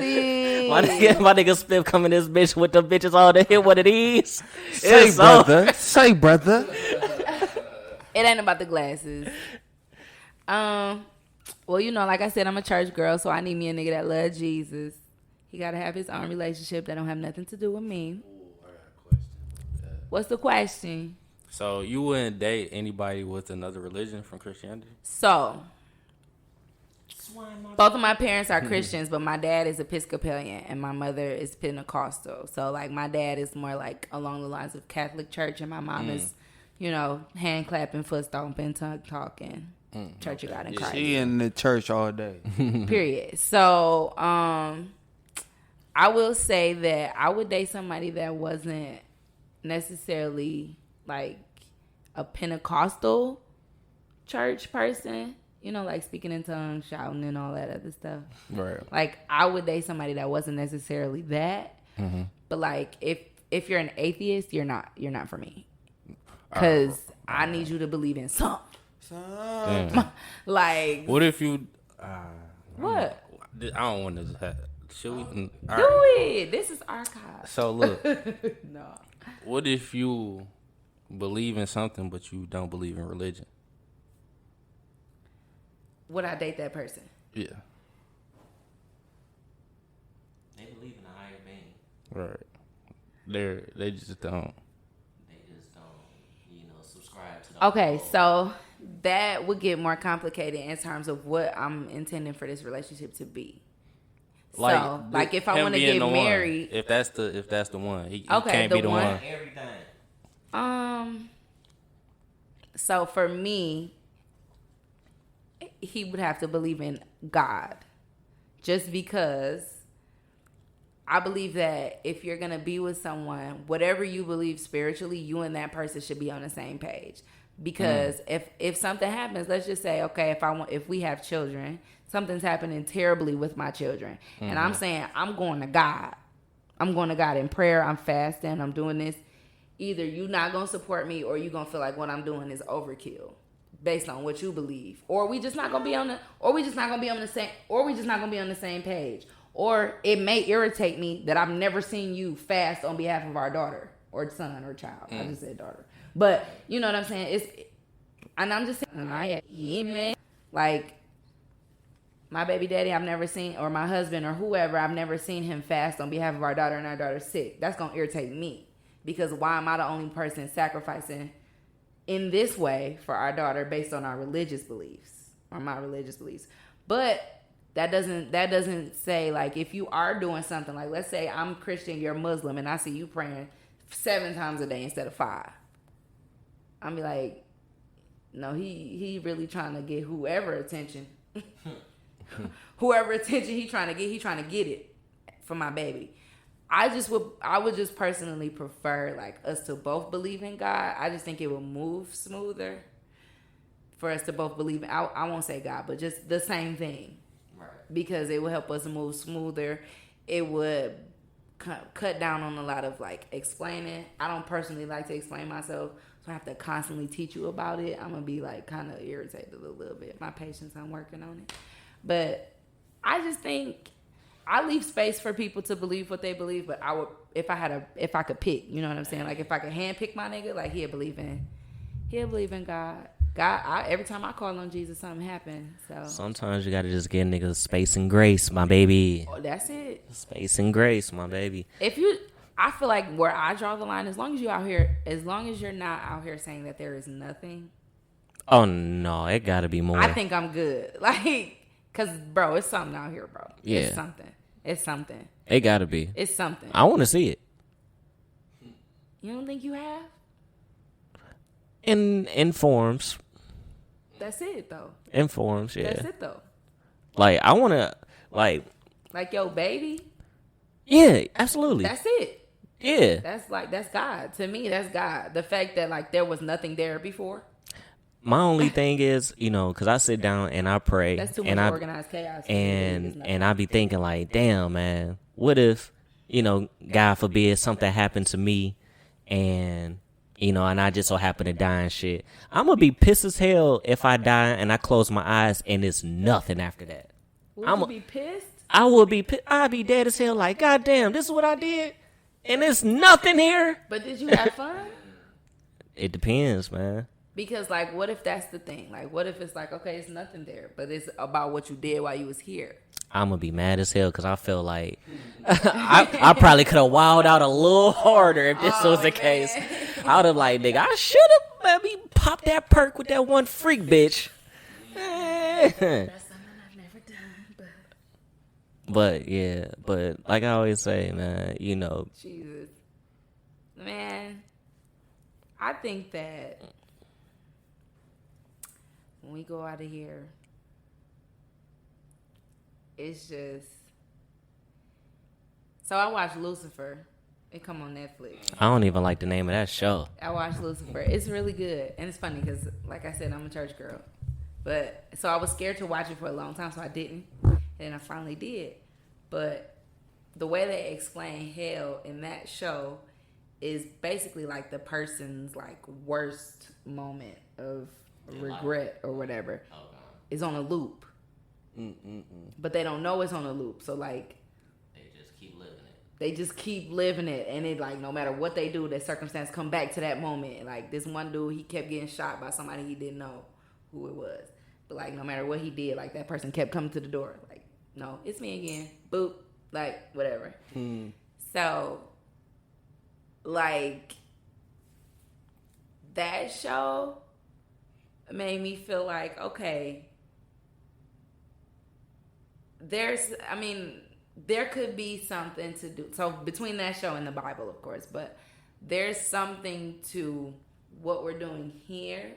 Speaker 8: My nigga Spiff coming this bitch with the bitches all to hit what it is.
Speaker 6: Say, brother. Say, brother.
Speaker 7: It ain't about the glasses. Well, you know, like I said, I'm a church girl, so I need me a nigga that loves Jesus. He got to have his own relationship that don't have nothing to do with me.
Speaker 9: I got a question.
Speaker 7: What's the question?
Speaker 9: So you wouldn't date anybody with another religion from Christianity?
Speaker 7: So, both of my parents are Christians, but my dad is Episcopalian and my mother is Pentecostal. So, like, my dad is more like along the lines of Catholic Church, and my mom is, you know, hand clapping, foot stomping, tongue talking, Church of God in Christ.
Speaker 6: She in the church all day.
Speaker 7: Period. So, I will say that I would date somebody that wasn't necessarily like a Pentecostal church person, you know, like speaking in tongues, shouting, and all that other stuff.
Speaker 9: Right.
Speaker 7: Like, I would date somebody that wasn't necessarily that. But like, if you're an atheist, you're not for me. because I need you to believe in something. Like,
Speaker 9: what if you?
Speaker 7: What?
Speaker 9: I don't want to. Should we?
Speaker 7: Do it. This is archive.
Speaker 9: So look.
Speaker 7: No.
Speaker 9: What if you believe in something but you don't believe in religion?
Speaker 7: Would I date that person?
Speaker 9: Yeah.
Speaker 8: They believe in a higher being.
Speaker 9: Right. They just don't.
Speaker 8: Subscribe to the
Speaker 7: Okay, so that would get more complicated in terms of what I'm intending for this relationship to be. Like if I want to get married,
Speaker 9: if that's the one, he
Speaker 7: okay,
Speaker 9: can't be the one.
Speaker 8: Everything.
Speaker 7: So for me, he would have to believe in God, just because I believe that if you're gonna be with someone, whatever you believe spiritually, you and that person should be on the same page. Because if something happens, let's just say, okay, if we have children, something's happening terribly with my children, and I'm saying I'm going to God. I'm going to God in prayer. I'm fasting. I'm doing this. Either you're not gonna support me, or you're gonna feel like what I'm doing is overkill, based on what you believe, or we just not gonna be on the same page. Or it may irritate me that I've never seen you fast on behalf of our daughter or son or child. I just said daughter. But you know what I'm saying? And I'm just saying, like, my baby daddy, I've never seen, or my husband or whoever, I've never seen him fast on behalf of our daughter, and our daughter's sick. That's going to irritate me. Because why am I the only person sacrificing in this way for our daughter based on our religious beliefs, or my religious beliefs? But that doesn't say, like, if you are doing something, like, let's say I'm Christian, you're Muslim, and I see you praying 7 times a day instead of 5. I'll be like, no, he really trying to get whoever attention. Whoever attention he trying to get it for my baby. I would just personally prefer, like, us to both believe in God. I just think it would move smoother for us to both believe in, I won't say God, but just the same thing. Right. Because it would help us move smoother. It would cut down on a lot of, like, explaining. I don't personally like to explain myself, so I have to constantly teach you about it. I'm going to be, like, kind of irritated a little bit. My patience, I'm working on it. But I just think I leave space for people to believe what they believe, but I would, if I could pick, you know what I'm saying? Like, if I could handpick my nigga, like, he'll believe in God. Every time I call on Jesus, something happens. So
Speaker 8: sometimes you gotta just give niggas space and grace, my baby.
Speaker 7: Oh, that's it.
Speaker 8: Space and grace, my baby.
Speaker 7: I feel like where I draw the line, as long as you're not out here saying that there is nothing.
Speaker 8: Oh no, it gotta be more.
Speaker 7: I think I'm good. Like, cause bro, it's something out here, bro.
Speaker 8: Yeah.
Speaker 7: It's something.
Speaker 8: It gotta be.
Speaker 7: It's something.
Speaker 8: I want to see it.
Speaker 7: You don't think you have?
Speaker 8: In forms.
Speaker 7: That's it though.
Speaker 8: In forms, yeah.
Speaker 7: That's it though.
Speaker 8: Like, I want to, like
Speaker 7: yo, baby.
Speaker 8: Yeah, absolutely.
Speaker 7: That's it.
Speaker 8: Yeah.
Speaker 7: That's God. To me, that's God. The fact that, like, there was nothing there before.
Speaker 8: My only thing is, because I sit down and I pray.
Speaker 7: That's too much organized chaos.
Speaker 8: And I be thinking, like, damn, man, what if, God forbid, something happened to me and, and I just so happen to die and shit. I'm going to be pissed as hell if I die and I close my eyes and it's nothing after that.
Speaker 7: Would you be pissed?
Speaker 8: I would be pissed. I'd be dead as hell, like, God damn, this is what I did and there's nothing here.
Speaker 7: But did you have fun?
Speaker 8: It depends, man.
Speaker 7: Because, like, what if that's the thing? Like, what if it's like, okay, it's nothing there, but it's about what you did while you was here?
Speaker 8: I'm going to be mad as hell because I feel like I probably could have wilded out a little harder if this was the case. I would have, like, nigga, I should have let me pop that perk with that one freak bitch.
Speaker 7: That's something I've never done,
Speaker 8: But, yeah, but like I always say, man,
Speaker 7: Jesus. Man, I think that when we go out of here, it's just... So I watched Lucifer. It come on Netflix.
Speaker 8: I don't even like the name of that show.
Speaker 7: I watched Lucifer. It's really good. And it's funny because, like I said, I'm a church girl. But so I was scared to watch it for a long time, so I didn't. And I finally did. But the way they explain hell in that show is basically like the person's like worst moment of regret or whatever is on a loop. But they don't know it's on a loop. So like they just keep living it, and it like no matter what they do, that circumstance come back to that moment. Like this one dude, he kept getting shot by somebody he didn't know who it was. But like no matter what he did, like that person kept coming to the door. Like, no, it's me again. Boop. Like whatever. So like that show made me feel like, okay, there could be something to do. So between that show and the Bible, of course, but there's something to what we're doing here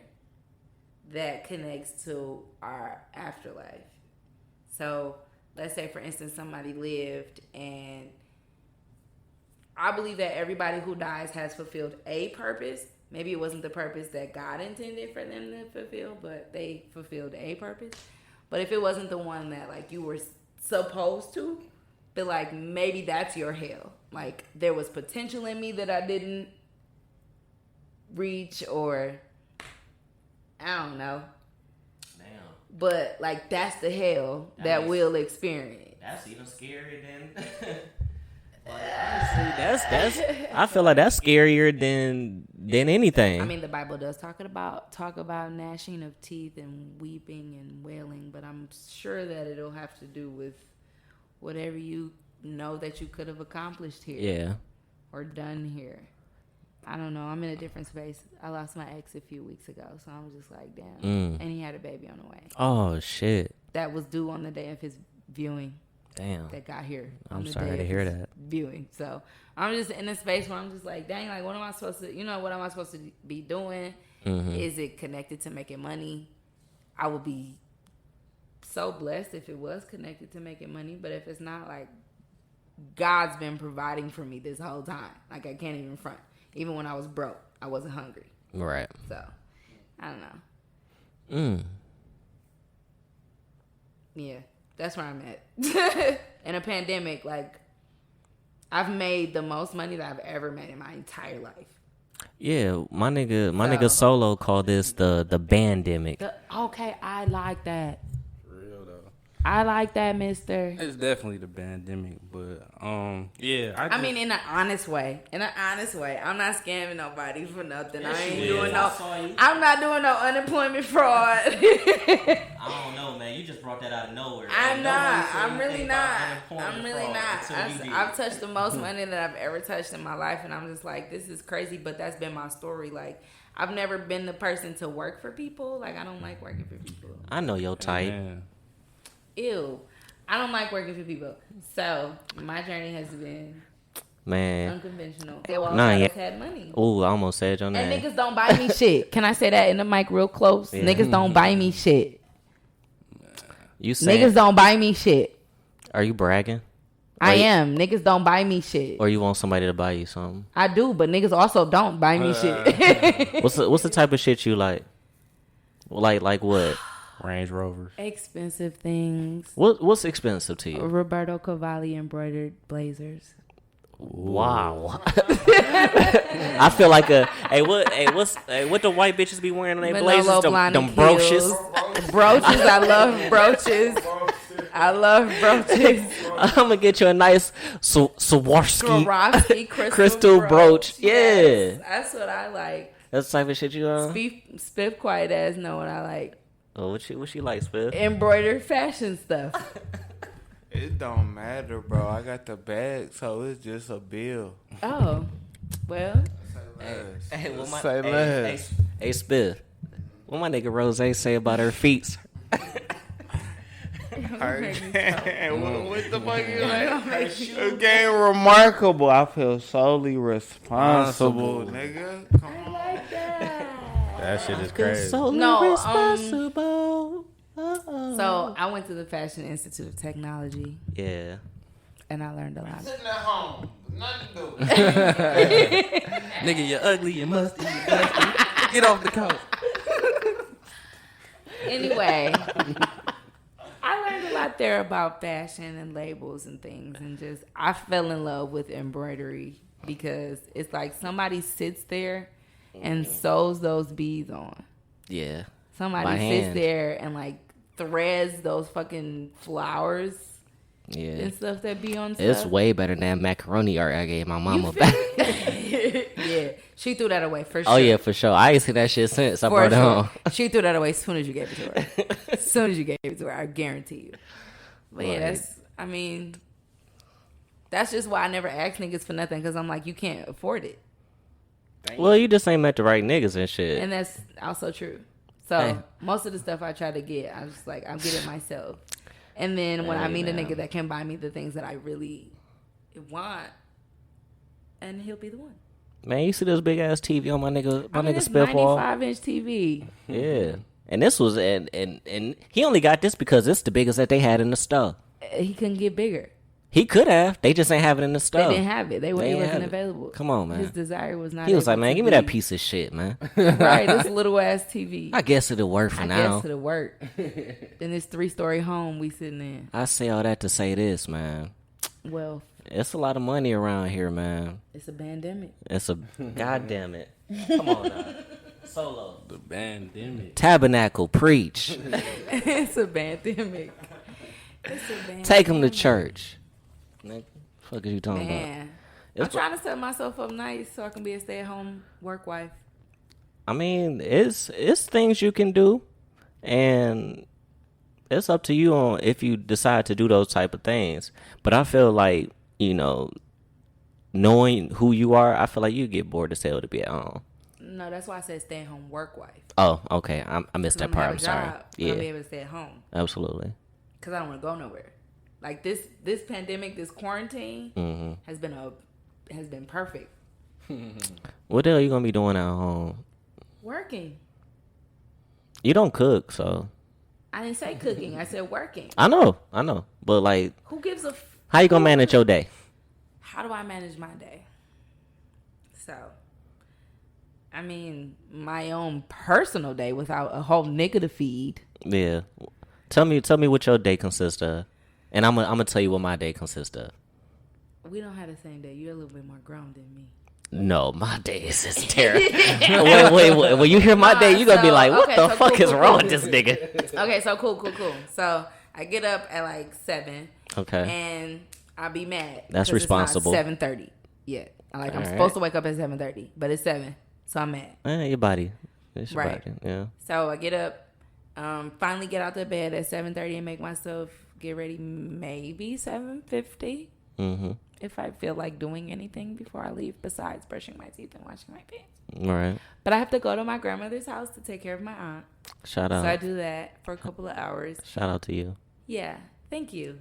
Speaker 7: that connects to our afterlife. So let's say, for instance, somebody lived, and I believe that everybody who dies has fulfilled a purpose. Maybe it wasn't the purpose that God intended for them to fulfill, but they fulfilled a purpose. But if it wasn't the one that like you were supposed to, but like maybe that's your hell. Like there was potential in me that I didn't reach, or I don't know. Damn. But like that's the hell that we'll experience.
Speaker 8: That's even scarier than. Honestly, that's. I feel like that's scarier than anything.
Speaker 7: I mean, the Bible does talk about gnashing of teeth and weeping and wailing, but I'm sure that it'll have to do with whatever you know that you could have accomplished here, or done here. I don't know. I'm in a different space. I lost my ex a few weeks ago, so I'm just like, damn. And he had a baby on the way.
Speaker 8: Oh shit!
Speaker 7: That was due on the day of his viewing.
Speaker 8: Damn.
Speaker 7: That got here.
Speaker 8: I'm sorry to hear that.
Speaker 7: Viewing. So I'm just in a space where I'm just like, dang, like what am I supposed to, what am I supposed to be doing? Is it connected to making money? I would be so blessed if it was connected to making money. But if it's not, like, God's been providing for me this whole time. Like, I can't even front. Even when I was broke, I wasn't hungry.
Speaker 8: Right.
Speaker 7: So, I don't know. Yeah. That's where I'm at. In a pandemic, like, I've made the most money that I've ever made in my entire life.
Speaker 8: Yeah, my nigga Solo called this the bandemic.
Speaker 7: Okay, I like that.
Speaker 9: For real though.
Speaker 7: I like that, mister.
Speaker 9: It's definitely the pandemic, but yeah.
Speaker 7: I mean, in an honest way. I'm not scamming nobody for nothing.
Speaker 8: Yes,
Speaker 7: I'm not doing no unemployment fraud.
Speaker 8: I don't know, man. You just brought that out of nowhere.
Speaker 7: I'm not. I'm really not. I've touched the most money that I've ever touched in my life, and I'm just like, this is crazy, but that's been my story. Like, I've never been the person to work for people. Like, I don't like working for people.
Speaker 8: I know your type.
Speaker 7: Ew. I don't like working for people. So, my journey has been unconventional. They all had money.
Speaker 8: Ooh, I almost said your name.
Speaker 7: And niggas don't buy me shit. Can I say that in the mic real close? Yeah. Niggas don't buy me shit.
Speaker 8: You saying,
Speaker 7: niggas don't buy me shit.
Speaker 8: Are you bragging?
Speaker 7: I am. Niggas don't buy me shit.
Speaker 8: Or you want somebody to buy you something?
Speaker 7: I do, but niggas also don't buy me shit.
Speaker 8: What's the type of shit you like? Like what?
Speaker 9: Range Rovers.
Speaker 7: Expensive things.
Speaker 8: What's expensive to you?
Speaker 7: Roberto Cavalli embroidered blazers.
Speaker 8: Wow. I feel like what the white bitches be wearing on their blazers? Them brooches.
Speaker 7: Brooches. I love brooches.
Speaker 8: I'm gonna get you a nice Swarovski crystal brooch.
Speaker 7: Yes, that's what I like.
Speaker 8: That's the type of shit you
Speaker 7: Spiff quiet ass know what I like.
Speaker 8: Oh, what she like, Spiff?
Speaker 7: Embroidered fashion stuff.
Speaker 6: It don't matter, bro. I got the bag, so it's just a bill.
Speaker 7: Oh, well.
Speaker 6: Say less.
Speaker 8: Hey, Spiff. What my nigga Rose say about her feet?
Speaker 6: What the fuck you like? It game remarkable. I feel solely responsible, nigga. Come on.
Speaker 7: I like that.
Speaker 9: That shit is crazy.
Speaker 8: Solely responsible.
Speaker 7: So I went to the Fashion Institute of Technology.
Speaker 8: Yeah.
Speaker 7: And I learned a lot.
Speaker 6: Sitting at home. Nothing to do.
Speaker 9: Nigga, you're ugly, you musty, you dusty. Get off the couch.
Speaker 7: Anyway, I learned a lot there about fashion and labels and things, and just I fell in love with embroidery because it's like somebody sits there and sews those beads on.
Speaker 8: Yeah.
Speaker 7: Somebody sits there and like threads those fucking flowers.
Speaker 8: Yeah.
Speaker 7: And stuff that be on stuff.
Speaker 8: It's way better than that macaroni art I gave my mama back.
Speaker 7: Yeah. She threw that away for sure.
Speaker 8: Oh, yeah, for sure. I ain't seen that shit since I brought it home.
Speaker 7: She threw that away as soon as you gave it to her. As soon as you gave it to her, I guarantee you. But yeah, that's just why I never ask niggas for nothing, because I'm like, you can't afford it.
Speaker 8: Well, you just ain't met the right niggas and shit.
Speaker 7: And that's also true. So most of the stuff I try to get, I'm just like, I'm getting myself. And then when I meet a nigga that can buy me the things that I really want, and he'll be the one.
Speaker 8: Man, you see this big ass TV on my nigga Spiff wall?
Speaker 7: 95-inch TV.
Speaker 8: Yeah. And this was and he only got this because it's the biggest that they had in the store.
Speaker 7: He couldn't get bigger.
Speaker 8: He could have. They just ain't have it in the store.
Speaker 7: They didn't have it. It wasn't available.
Speaker 8: Come on, man.
Speaker 7: His desire was not.
Speaker 8: He was like, man, give me that piece of shit, man.
Speaker 7: Right, this little ass TV.
Speaker 8: I guess it'll work for now.
Speaker 7: I guess it'll work. In this 3-story home we sitting in.
Speaker 8: I say all that to say this, man.
Speaker 7: Well,
Speaker 8: it's a lot of money around here, man.
Speaker 7: It's a pandemic.
Speaker 8: It's a goddamn it. Come on now. Solo.
Speaker 9: The pandemic.
Speaker 8: Tabernacle, preach.
Speaker 7: It's a pandemic.
Speaker 8: Take him to church. Fuck is you talking
Speaker 7: about? I'm trying to set myself up nice so I can be a stay-at-home work wife.
Speaker 8: I mean, it's things you can do, and it's up to you on if you decide to do those type of things. But I feel like, knowing who you are, I feel like you get bored as hell to be at home.
Speaker 7: No, that's why I said stay-at-home work wife.
Speaker 8: Oh, okay. I missed that part. I'm sorry.
Speaker 7: Yeah, I'll be able to stay at home.
Speaker 8: Absolutely.
Speaker 7: Because I don't want to go nowhere. Like this pandemic, this quarantine has been perfect.
Speaker 8: What the hell are you gonna be doing at home?
Speaker 7: Working.
Speaker 8: You don't cook, so.
Speaker 7: I didn't say cooking. I said working.
Speaker 8: I know. But like,
Speaker 7: who gives a?
Speaker 8: How you gonna manage your day?
Speaker 7: How do I manage my day? So, I mean, my own personal day without a whole nigga to feed.
Speaker 8: Yeah. Tell me what your day consists of. And I'm gonna tell you what my day consists of.
Speaker 7: We don't have the same day. You're a little bit more grown than me.
Speaker 8: No, my day is terrible. wait. When you hear my day, you're gonna be like, what the fuck is wrong with this nigga?
Speaker 7: Okay, so cool. So I get up at like 7.
Speaker 8: Okay.
Speaker 7: And I'll be mad.
Speaker 8: That's responsible.
Speaker 7: It's not 7:30 yet. I'm supposed to wake up at 7:30, but it's 7. So I'm mad.
Speaker 8: Your body. It's your
Speaker 7: right.
Speaker 8: body. Yeah.
Speaker 7: So I get up, finally get out the bed at 7:30 and make myself get ready, maybe 7:50. If I feel like doing anything before I leave besides brushing my teeth and washing my face.
Speaker 8: All right.
Speaker 7: But I have to go to my grandmother's house to take care of my aunt.
Speaker 8: Shout out.
Speaker 7: So I do that for a couple of hours.
Speaker 8: Shout out to you.
Speaker 7: Yeah. Thank you.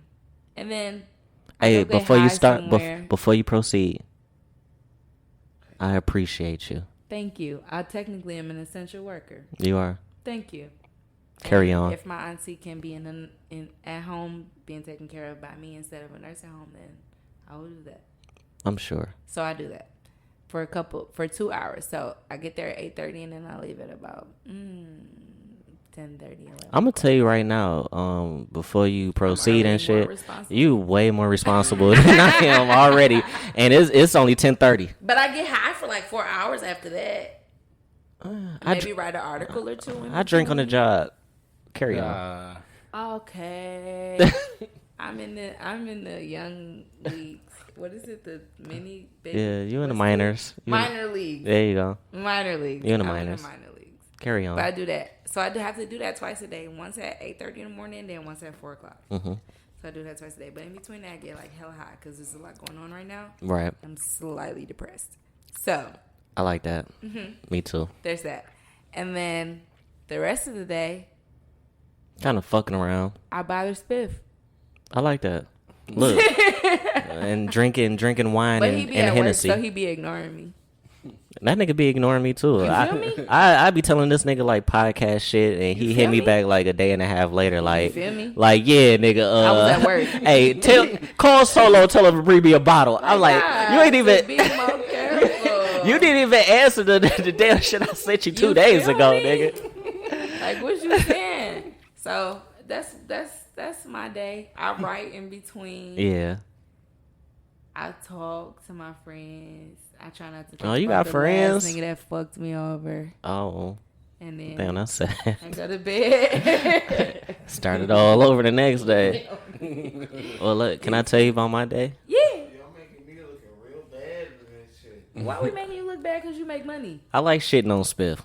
Speaker 7: And then
Speaker 8: before you start, before you proceed, I appreciate you.
Speaker 7: Thank you. I technically am an essential worker.
Speaker 8: You are.
Speaker 7: Thank you.
Speaker 8: Carry on.
Speaker 7: If my auntie can be at home being taken care of by me instead of a nursing home, then I will do that.
Speaker 8: I'm sure.
Speaker 7: So I do that for 2 hours. So I get there at 8:30 and then I leave at about 10:30.
Speaker 8: I'm gonna tell you right now, before you proceed and shit, you way more responsible than I am already, and it's only 10:30.
Speaker 7: But I get high for like 4 hours after that. Maybe write an article or two.
Speaker 8: I drink on the job. Carry on.
Speaker 7: Okay. I'm in the young leagues. What is it? The mini baby?
Speaker 8: Yeah, you in the minors.
Speaker 7: Minor leagues.
Speaker 8: There you go.
Speaker 7: Minor leagues.
Speaker 8: You in the minors.
Speaker 7: I'm in the minor leagues.
Speaker 8: Carry on.
Speaker 7: But I do that. So I have to do that twice a day. Once at 8:30 in the morning, and then once at 4 o'clock. So I do that twice a day. But in between that, I get like hella high because there's a lot going on right now.
Speaker 8: Right.
Speaker 7: I'm slightly depressed. So.
Speaker 8: I like that. Me too.
Speaker 7: There's that. And then the rest of the day.
Speaker 8: Kind of fucking around.
Speaker 7: I bother Spiff.
Speaker 8: I like that. Look. And drinking wine and Hennessy.
Speaker 7: Work, so he be ignoring me.
Speaker 8: That nigga be ignoring me too.
Speaker 7: You feel me?
Speaker 8: I be telling this nigga like podcast shit, and he hit me back like a day and a half later. Like,
Speaker 7: you feel me?
Speaker 8: Like, yeah, nigga.
Speaker 7: I was at work.
Speaker 8: Hey, call Solo, tell him to bring me a bottle. I'm like, you ain't even.
Speaker 7: Be more careful.
Speaker 8: You didn't even answer the damn shit I sent you 2 days ago, nigga.
Speaker 7: Like, what you saying? So that's my day. I write in between.
Speaker 8: Yeah.
Speaker 7: I talk to my friends. I try not to.
Speaker 8: Oh, you got friends?
Speaker 7: Nigga that fucked me over.
Speaker 8: Oh.
Speaker 7: And then
Speaker 8: damn, that's sad.
Speaker 7: I go to bed.
Speaker 8: Started all over the next day. Well, look, can I tell you about my day?
Speaker 7: Yeah.
Speaker 6: Y'all making me looking real bad in this shit.
Speaker 7: Why we making you look bad? Because you make money.
Speaker 8: I like shitting on Spiff.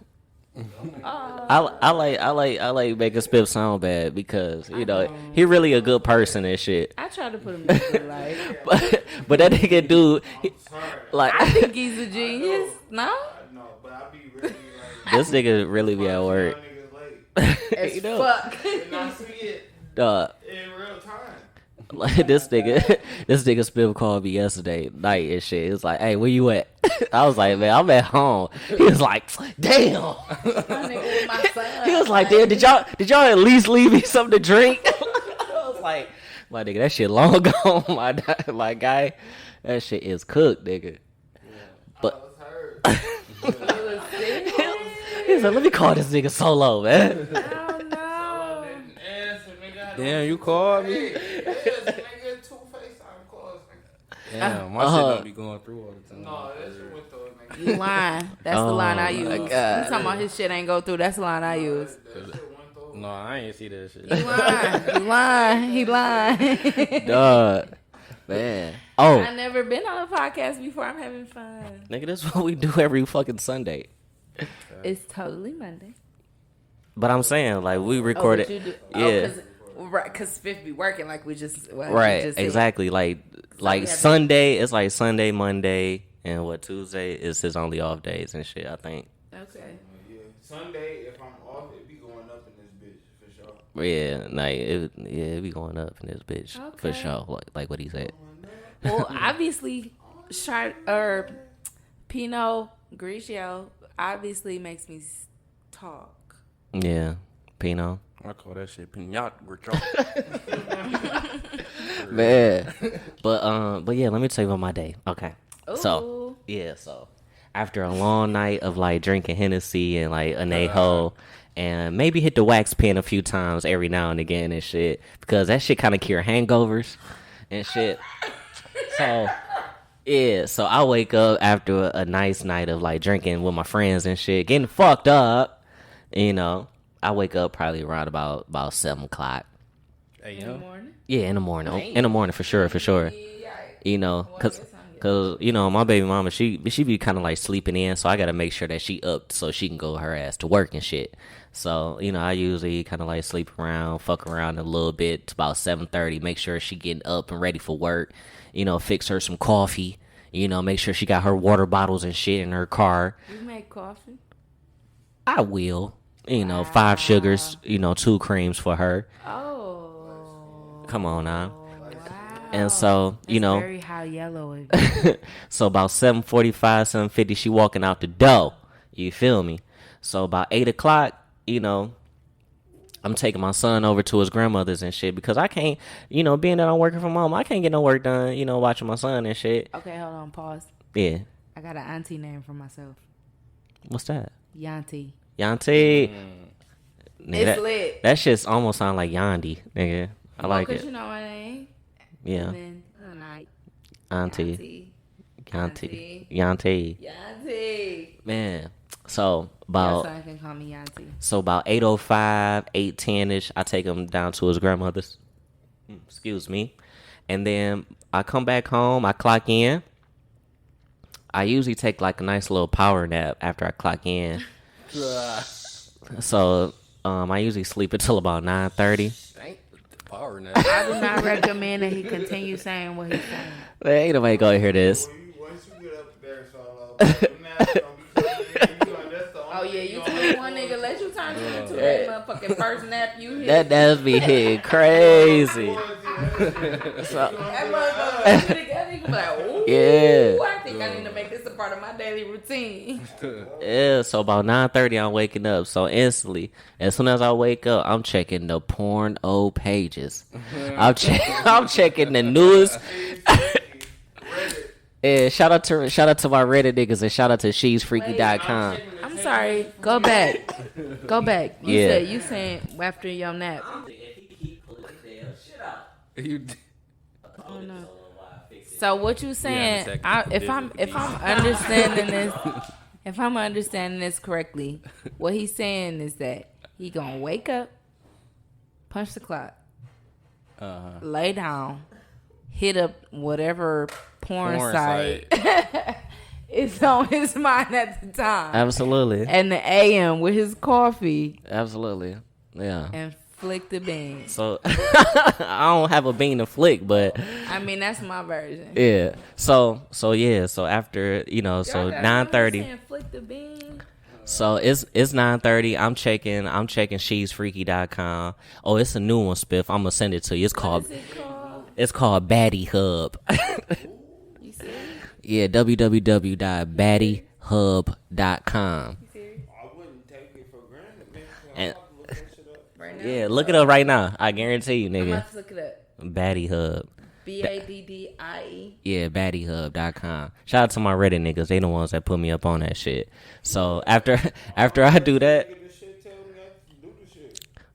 Speaker 8: I like making Spiff sound bad because you know he really a good person and shit.
Speaker 7: I try to put him in good light.
Speaker 8: but that nigga dude, like
Speaker 7: I think he's a genius. No,
Speaker 6: No, but I be really like.
Speaker 8: this nigga really be at work.
Speaker 7: as
Speaker 8: You know,
Speaker 7: fuck.
Speaker 6: And I see it
Speaker 8: dog.
Speaker 6: in real time.
Speaker 8: Like this nigga Spiff called me yesterday night and shit. He was like, "Hey, where you at?" I was like, "Man, I'm at home." He was like, "Damn."
Speaker 7: My nigga with my son.
Speaker 8: He was like, "Damn, did y'all at least leave me something to drink?" I was like, "My nigga, that shit long gone, my guy. That shit is cooked, nigga." But he was like, "Let me call this nigga solo, man."
Speaker 7: Oh no.
Speaker 9: Damn, you called me. Damn, my shit don't be going through all the time.
Speaker 6: No, that shit went through it, nigga.
Speaker 7: You lying. That's the line I use.
Speaker 8: my
Speaker 7: You
Speaker 8: God.
Speaker 7: talking about his shit ain't go through. That's the line I use.
Speaker 9: No, I ain't see that shit.
Speaker 7: You lying. You lying. He lying.
Speaker 8: Dog, man. Oh,
Speaker 7: I never been on a podcast before. I'm having fun.
Speaker 8: nigga, that's what we do every fucking Sunday.
Speaker 7: It's totally Monday.
Speaker 8: But I'm saying, like, we recorded.
Speaker 7: Oh, but you do.
Speaker 8: Yeah.
Speaker 7: Because Spiff be working like we just. Like
Speaker 8: Right,
Speaker 7: we just said.
Speaker 8: exactly. Like
Speaker 7: we have
Speaker 8: Sunday, it's like Sunday, Monday, and Tuesday is his only off days and shit, I think.
Speaker 7: Okay.
Speaker 6: Yeah, Sunday, if I'm off, it be going up in this bitch, for sure.
Speaker 8: Yeah, like, it be going up in this bitch, for
Speaker 7: Okay.
Speaker 8: sure, like what he said.
Speaker 7: Well, obviously, Pinot Grigio obviously makes me talk.
Speaker 8: Yeah, Pinot.
Speaker 9: I call that shit pinata.
Speaker 8: Man. But yeah, let me tell you about my day. Okay. So,
Speaker 7: Ooh.
Speaker 8: yeah, so after a long night of like drinking Hennessy and like anejo and maybe hit the wax pen a few times every now and again and shit because that shit kind of cure hangovers and shit. So, yeah, so I wake up after a nice night of like drinking with my friends and shit, getting fucked up, you know. I wake up probably around about 7 o'clock.
Speaker 9: Hey,
Speaker 7: In the morning?
Speaker 8: Yeah, in the morning. In the morning for sure. You know, cause you know my baby mama she be kind of like sleeping in, so I gotta make sure that she up so she can go her ass to work and shit. So you know I usually kind of like sleep around, fuck around a little bit to about 7:30. Make sure she getting up and ready for work. You know, fix her some coffee. You know, make sure she got her water bottles and shit in her car.
Speaker 7: You make coffee?
Speaker 8: I will. You know, 5 sugars. You know, 2 creams for her.
Speaker 7: Oh.
Speaker 8: Come on now.
Speaker 7: Wow.
Speaker 8: And so, you
Speaker 7: That's
Speaker 8: know,
Speaker 7: very high yellow. Of you.
Speaker 8: so about 7:45, 7:50, she walking out the door. You feel me? So about 8 o'clock, you know, I'm taking my son over to his grandmother's and shit because I can't, you know, being that I'm working from home, I can't get no work done, you know, watching my son and shit.
Speaker 7: Okay, hold on, pause.
Speaker 8: Yeah.
Speaker 7: I got an auntie name for myself.
Speaker 8: What's that?
Speaker 7: Yantie.
Speaker 8: Yantie.
Speaker 7: It's lit.
Speaker 8: That shit's almost sound like Yantie, nigga. I like
Speaker 7: Because
Speaker 8: it.
Speaker 7: you know my name.
Speaker 8: Yeah.
Speaker 7: And then, like,
Speaker 8: Auntie.
Speaker 7: Yantie.
Speaker 8: Yantie.
Speaker 7: Yantie.
Speaker 8: Man. So
Speaker 7: Your
Speaker 8: about
Speaker 7: son can call me Yantie.
Speaker 8: So about 8:05, 8:10ish, I take him down to his grandmother's. Excuse me. And then I come back home, I clock in. I usually take like a nice little power nap after I clock in. So I usually sleep until about 9:30.
Speaker 9: Power now.
Speaker 7: I do not recommend that he continue saying what he's saying.
Speaker 8: Man, ain't nobody gonna hear this.
Speaker 6: Once you get up there, so that's the
Speaker 7: Oh, yeah, you 21 nigga. Let you turn into that motherfucking first nap you hit.
Speaker 8: That does be hitting crazy.
Speaker 7: That motherfucker put it together. You be like, ooh,
Speaker 8: Yeah.
Speaker 7: I think I need to make this a part of my daily routine.
Speaker 8: Yeah, so about 9:30 I'm waking up. So instantly, as soon as I wake up, I'm checking the porno pages. I'm checking the newest. Yeah, shout out to my Reddit niggas and shout out to she'sfreaky.com.
Speaker 7: I'm sorry. Go back.
Speaker 8: Yeah.
Speaker 7: You saying after your nap.
Speaker 9: You
Speaker 7: Oh no. So what you saying? If I'm understanding this, if I'm understanding this correctly, what he's saying is that he gonna wake up, punch the clock, lay down, hit up whatever porn site is on his mind at the time.
Speaker 8: Absolutely.
Speaker 7: And the AM with his coffee.
Speaker 8: Absolutely. Yeah.
Speaker 7: And flick the bean.
Speaker 8: So I don't have a bean to flick, but
Speaker 7: I mean that's my version.
Speaker 8: Yeah. So after, so 9:30.
Speaker 7: Flick the bean.
Speaker 8: So it's 9:30. I'm checking she'sfreaky.com. Oh, it's a new one, Spiff. I'm gonna send it to you. It's called Baddie Hub.
Speaker 7: You serious?
Speaker 8: Yeah, www.baddiehub.com. And yeah, look it up right now. I guarantee you, nigga.
Speaker 7: I'm about to look it up.
Speaker 8: Baddie Hub.
Speaker 7: BADDIE.
Speaker 8: Yeah, baddiehub.com. Shout out to my Reddit niggas. They the ones that put me up on that shit. So after I do that,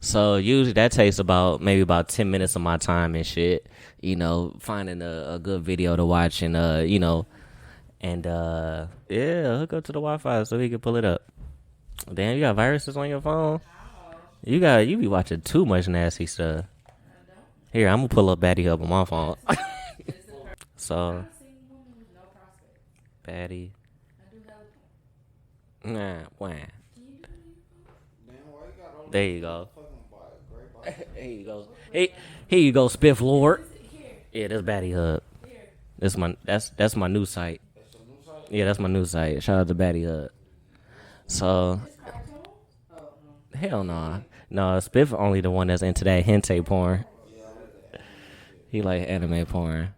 Speaker 8: so usually that takes maybe about 10 minutes of my time and shit. Finding a good video to watch and hook up to the Wi-Fi so he can pull it up. Damn, you got viruses on your phone? You be watching too much nasty stuff. Here, I'm gonna pull up Baddie Hub on my phone. So, Baddie. Nah, wah. There you go. Here you go. Here you go, Spiff Lord. Yeah, that's Baddie Hub. That's my new site. Yeah, that's my new site. Shout out to Baddie Hub. So, hell no. No, Spiff only the one that's into that hentai porn. He like anime porn.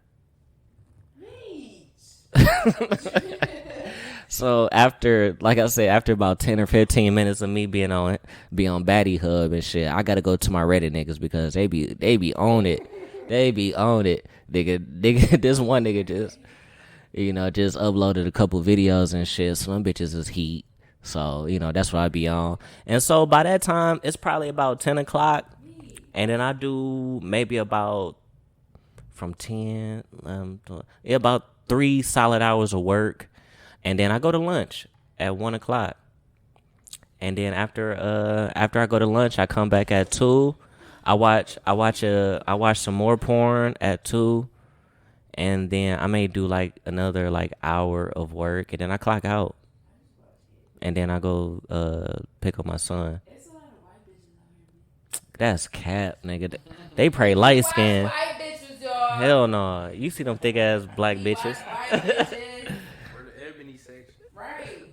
Speaker 8: So after about 10 or 15 minutes of me being on Baddie Hub and shit, I gotta go to my Reddit niggas because they be on it. They be on it. Nigga, this one nigga just uploaded a couple videos and shit. So them bitches is heat. So, that's what I be on. And so by that time, it's probably about 10 o'clock. And then I do maybe about from 10, about 3 solid hours of work. And then I go to lunch at 1 o'clock. And then after I go to lunch, I come back at 2. I watch some more porn at 2. And then I may do like another hour of work. And then I clock out. And then I go pick up my son. That's cap, nigga. They pray light skin.
Speaker 7: White bitches, y'all.
Speaker 8: Hell no. You see them thick ass black bitches.
Speaker 9: Or the ebony section.
Speaker 7: Right.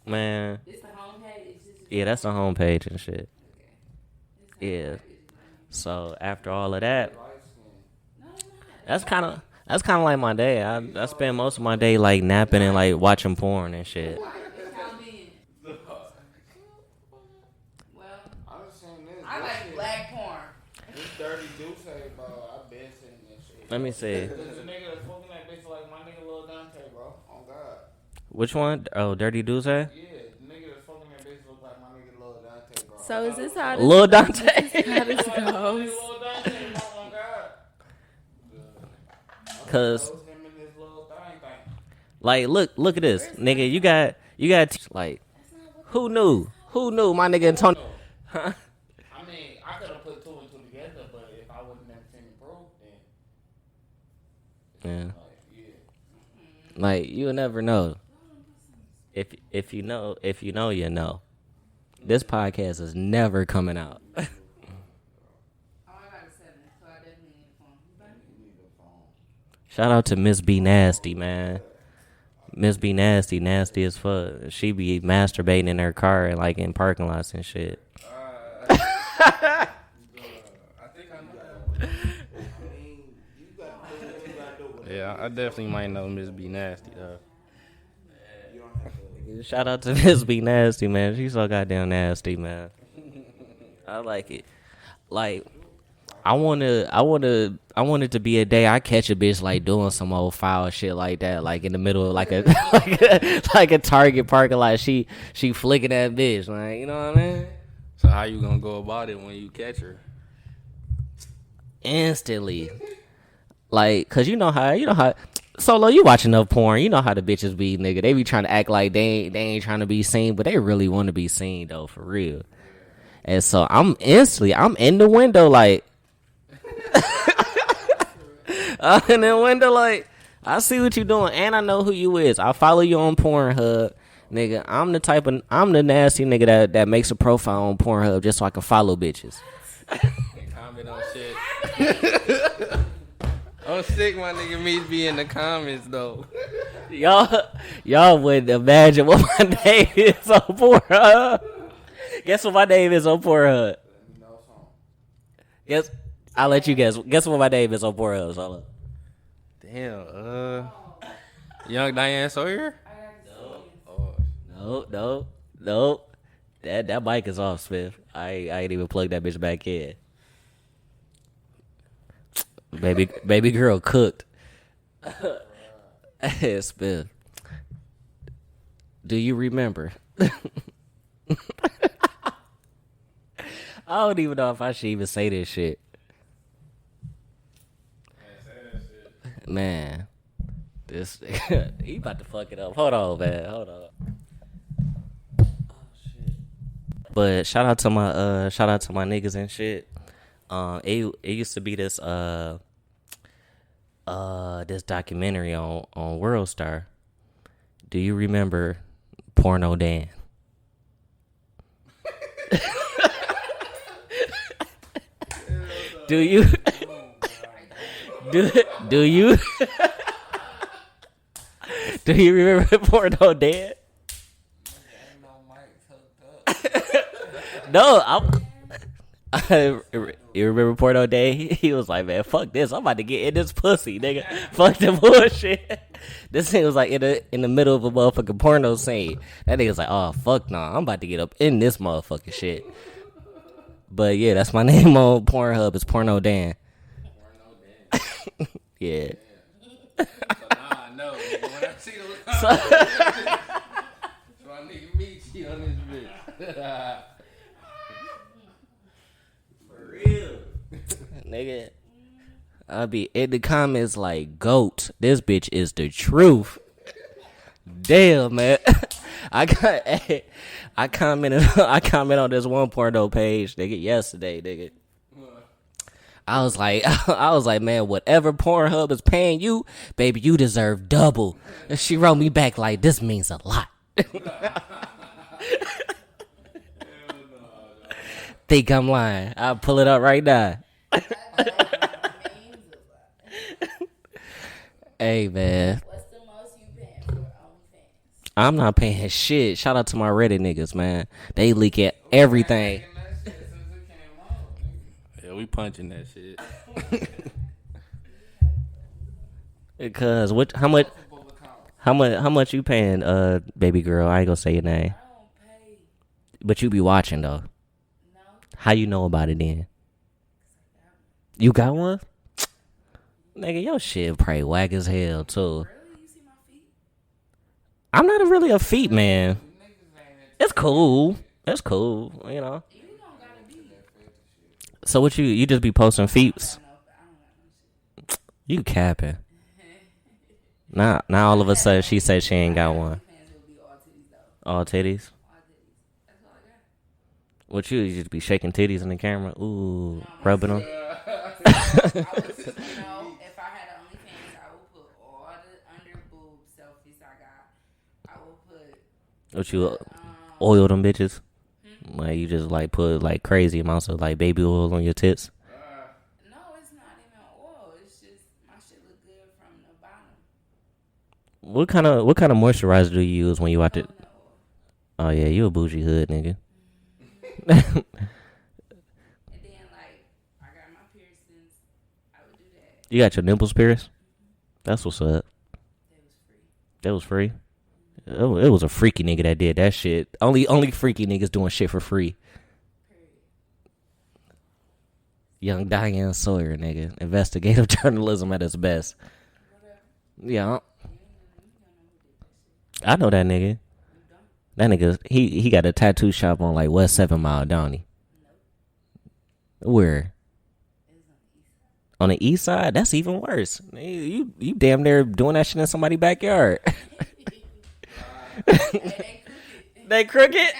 Speaker 8: Man.
Speaker 7: It's the homepage.
Speaker 8: Yeah, that's the homepage and shit. Yeah. So after all of that, that's kind of like my day. I spend most of my day napping and watching porn and shit.
Speaker 7: I like black porn.
Speaker 6: This dirty dude say, bro, I've been saying that shit.
Speaker 8: Let me see.
Speaker 6: There's a nigga that's fucking that bitch like my nigga Lil Dante, bro. Oh, God.
Speaker 8: Which one? Oh, Dirty Duce?
Speaker 6: Yeah, the nigga that's fucking that bitch look like my nigga Lil Dante, bro.
Speaker 7: So is this how this
Speaker 8: Lil Dante?
Speaker 7: How this goes?
Speaker 6: Lil Dante, bro, oh, God.
Speaker 8: Cause
Speaker 6: Him and this little thing.
Speaker 8: look at this. Nigga, you got who knew my nigga Antonio? Huh?
Speaker 6: I mean, I could have put 2 and 2 together, but if I wouldn't have seen it proof, then
Speaker 8: Yeah. You'll never know. If you know, you know. This podcast is never coming out.
Speaker 7: Oh, I got a 7, so I definitely need a phone.
Speaker 8: Shout out to Miss B Nasty, man. Miss B Nasty as fuck. She be masturbating in her car and in parking lots and shit.
Speaker 9: I think I know. Yeah, I definitely might know Miss B Nasty though.
Speaker 8: Shout out to Miss B Nasty, man. She's so goddamn nasty, man. I like it. I want it to be a day I catch a bitch doing some old foul shit like that, in the middle of a Target parking lot. She flicking that bitch, you know what I mean?
Speaker 9: So how you gonna go about it when you catch her?
Speaker 8: Instantly, cause you know how Solo, you watch enough porn. You know how the bitches be, nigga. They be trying to act like they ain't trying to be seen, but they really want to be seen, though, for real. And so I'm in the window, like, I'm in the window, like, I see what you doing, and I know who you is. I follow you on Pornhub, nigga. I'm the nasty nigga that makes a profile on Pornhub just so I can follow bitches.
Speaker 9: Comment on shit. I'm sick, my nigga. Meech be in the comments though.
Speaker 8: Y'all wouldn't imagine what my name is on Pornhub. Guess what my name is on Pornhub? Guess I'll let you guess. Guess what my name is on Pornhub? Solo.
Speaker 9: Damn. Young Diane Sawyer.
Speaker 8: No. That mic is off, Spiff. I ain't even plugged that bitch back in. Baby girl cooked. Spiff. Do you remember? I don't even know if I should even say this shit. Man, this he about to fuck it up. Hold on, man. Hold on. Oh shit. But shout out to my niggas and shit. It used to be this this documentary on World Star. Do you remember Porno Dan? Do you do you remember Porno Dan? No, you remember Porno Day? He was like, man, fuck this. I'm about to get in this pussy, nigga. Fuck the bullshit. This thing was like in the middle of a motherfucking porno scene. That nigga's like, oh, fuck nah. I'm about to get up in this motherfucking shit. But yeah, that's my name on Pornhub. It's Porno Dan. Yeah.
Speaker 9: So now I know. When I see those comments, so I nigga Meech on this bitch. For real.
Speaker 8: Nigga, I'll be in the comments like, goat, this bitch is the truth. Damn, man. I commented on this one porno page, nigga, yesterday, nigga. I was like, man, whatever Pornhub is paying you, baby, you deserve double. And she wrote me back like, this means a lot. Think I'm lying. I'll pull it up right now. Hey, man.
Speaker 7: What's the most you paying for OnlyFans?
Speaker 8: I'm not paying shit. Shout out to my Reddit niggas, man. They leak at everything.
Speaker 9: Yeah, we punching that shit.
Speaker 8: Because how much you paying, baby girl? I ain't gonna say your name.
Speaker 7: I don't pay.
Speaker 8: But you be watching though.
Speaker 7: No.
Speaker 8: How you know about it then? You got one? Nigga, your shit probably whack as hell too.
Speaker 7: Really? You see my feet?
Speaker 8: I'm not really a feet man. It's cool. It's cool, you know.
Speaker 7: You don't gotta be.
Speaker 8: So what you just be posting feets?
Speaker 7: I don't got no shit.
Speaker 8: You capping. Now all of a sudden she said she ain't got one.
Speaker 7: OnlyFans will be all titties though.
Speaker 8: All titties?
Speaker 7: All titties. That's all I got.
Speaker 8: What you just be shaking titties in the camera? Ooh, rubbing them.
Speaker 7: I would, if I had an OnlyFans, I would put all the under boob selfies I got. I will put.
Speaker 8: What you oil them bitches? Like you just like put like crazy amounts of like baby oil on your tits?
Speaker 7: No, it's not even oil. It's just my shit look good from the bottom.
Speaker 8: What kind of moisturizer do you use when you out it?
Speaker 7: No.
Speaker 8: Oh yeah, you a bougie hood nigga.
Speaker 7: And then like I got my piercings. I would do that.
Speaker 8: You got your nipples pierced? That's what's up.
Speaker 7: That was free.
Speaker 8: That was free. Oh, it was a freaky nigga that did that shit. Only freaky niggas doing shit for free.
Speaker 7: Period.
Speaker 8: Young Diane Sawyer, nigga. Investigative journalism at its best. Yeah. I know that nigga. That nigga, he got a tattoo shop on like West 7 Mile, don't he? Where? On the east side, that's even worse. You damn near doing that shit in somebody's backyard. They crooked?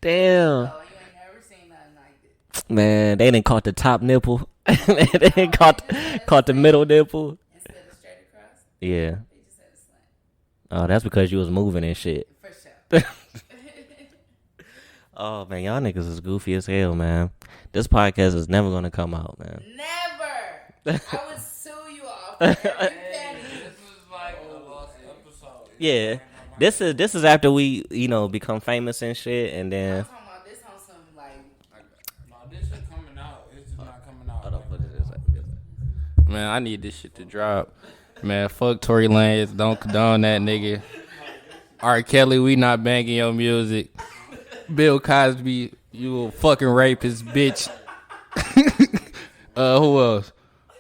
Speaker 8: Damn.
Speaker 7: Oh, you ain't never seen nothing like it.
Speaker 8: Man, they didn't caught the top nipple. They didn't caught the middle nipple.
Speaker 7: Instead of straight across,
Speaker 8: Yeah.
Speaker 7: they just had a slant.
Speaker 8: Oh, that's because you was moving and shit.
Speaker 7: For sure.
Speaker 8: Oh, man, y'all niggas is goofy as hell, man. This podcast is never going to come out, man.
Speaker 7: Never. I would sue you off for every penny.
Speaker 9: This is like a lost episode.
Speaker 8: Yeah. This is after we, become famous and shit, and then...
Speaker 7: I'm talking about this on some, like...
Speaker 9: No, this shit coming out. It's just not coming out.
Speaker 8: Hold on, put this up.
Speaker 9: Man, I need this shit to drop. Man, fuck Tory Lanez. Don't condone that nigga. R. Kelly, we not banging your music. Bill Cosby, you a fucking rapist, bitch. Who else?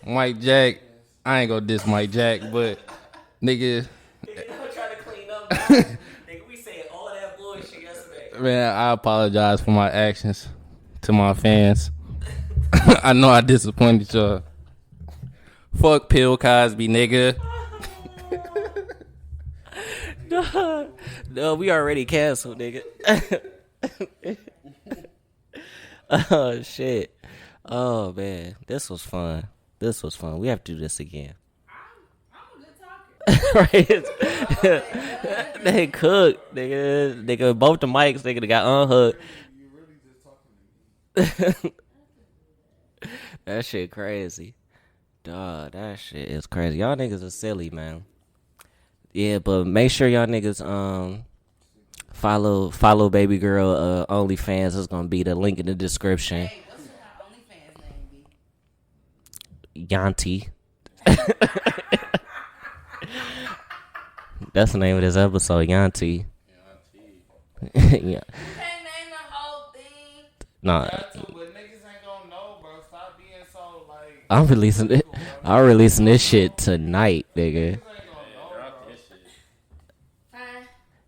Speaker 9: Mike Jack. I ain't gonna diss Mike Jack, but nigga.
Speaker 8: Nigga, we said all that bullshit yesterday.
Speaker 9: Man, I apologize for my actions to my fans. I know I disappointed y'all. Fuck Bill Cosby, nigga.
Speaker 8: No, we already canceled, nigga. Oh, shit. Oh, man. This was fun. We have to do this again.
Speaker 7: I'm a good talker.
Speaker 8: Right? They cooked, nigga. Both the mics, nigga, they got unhooked. That shit crazy. Dog, that shit is crazy. Y'all niggas are silly, man. Yeah, but make sure y'all niggas follow baby girl OnlyFans. It's gonna be the link in the description.
Speaker 7: Hey, what's your OnlyFans name be?
Speaker 8: Yantie. That's the name of this episode, Yantie. Yeah.
Speaker 7: You can't name the whole thing.
Speaker 8: Nah.
Speaker 9: But niggas ain't gonna know, bro. Stop being so like.
Speaker 8: I'm releasing it. I'm releasing this shit tonight, nigga.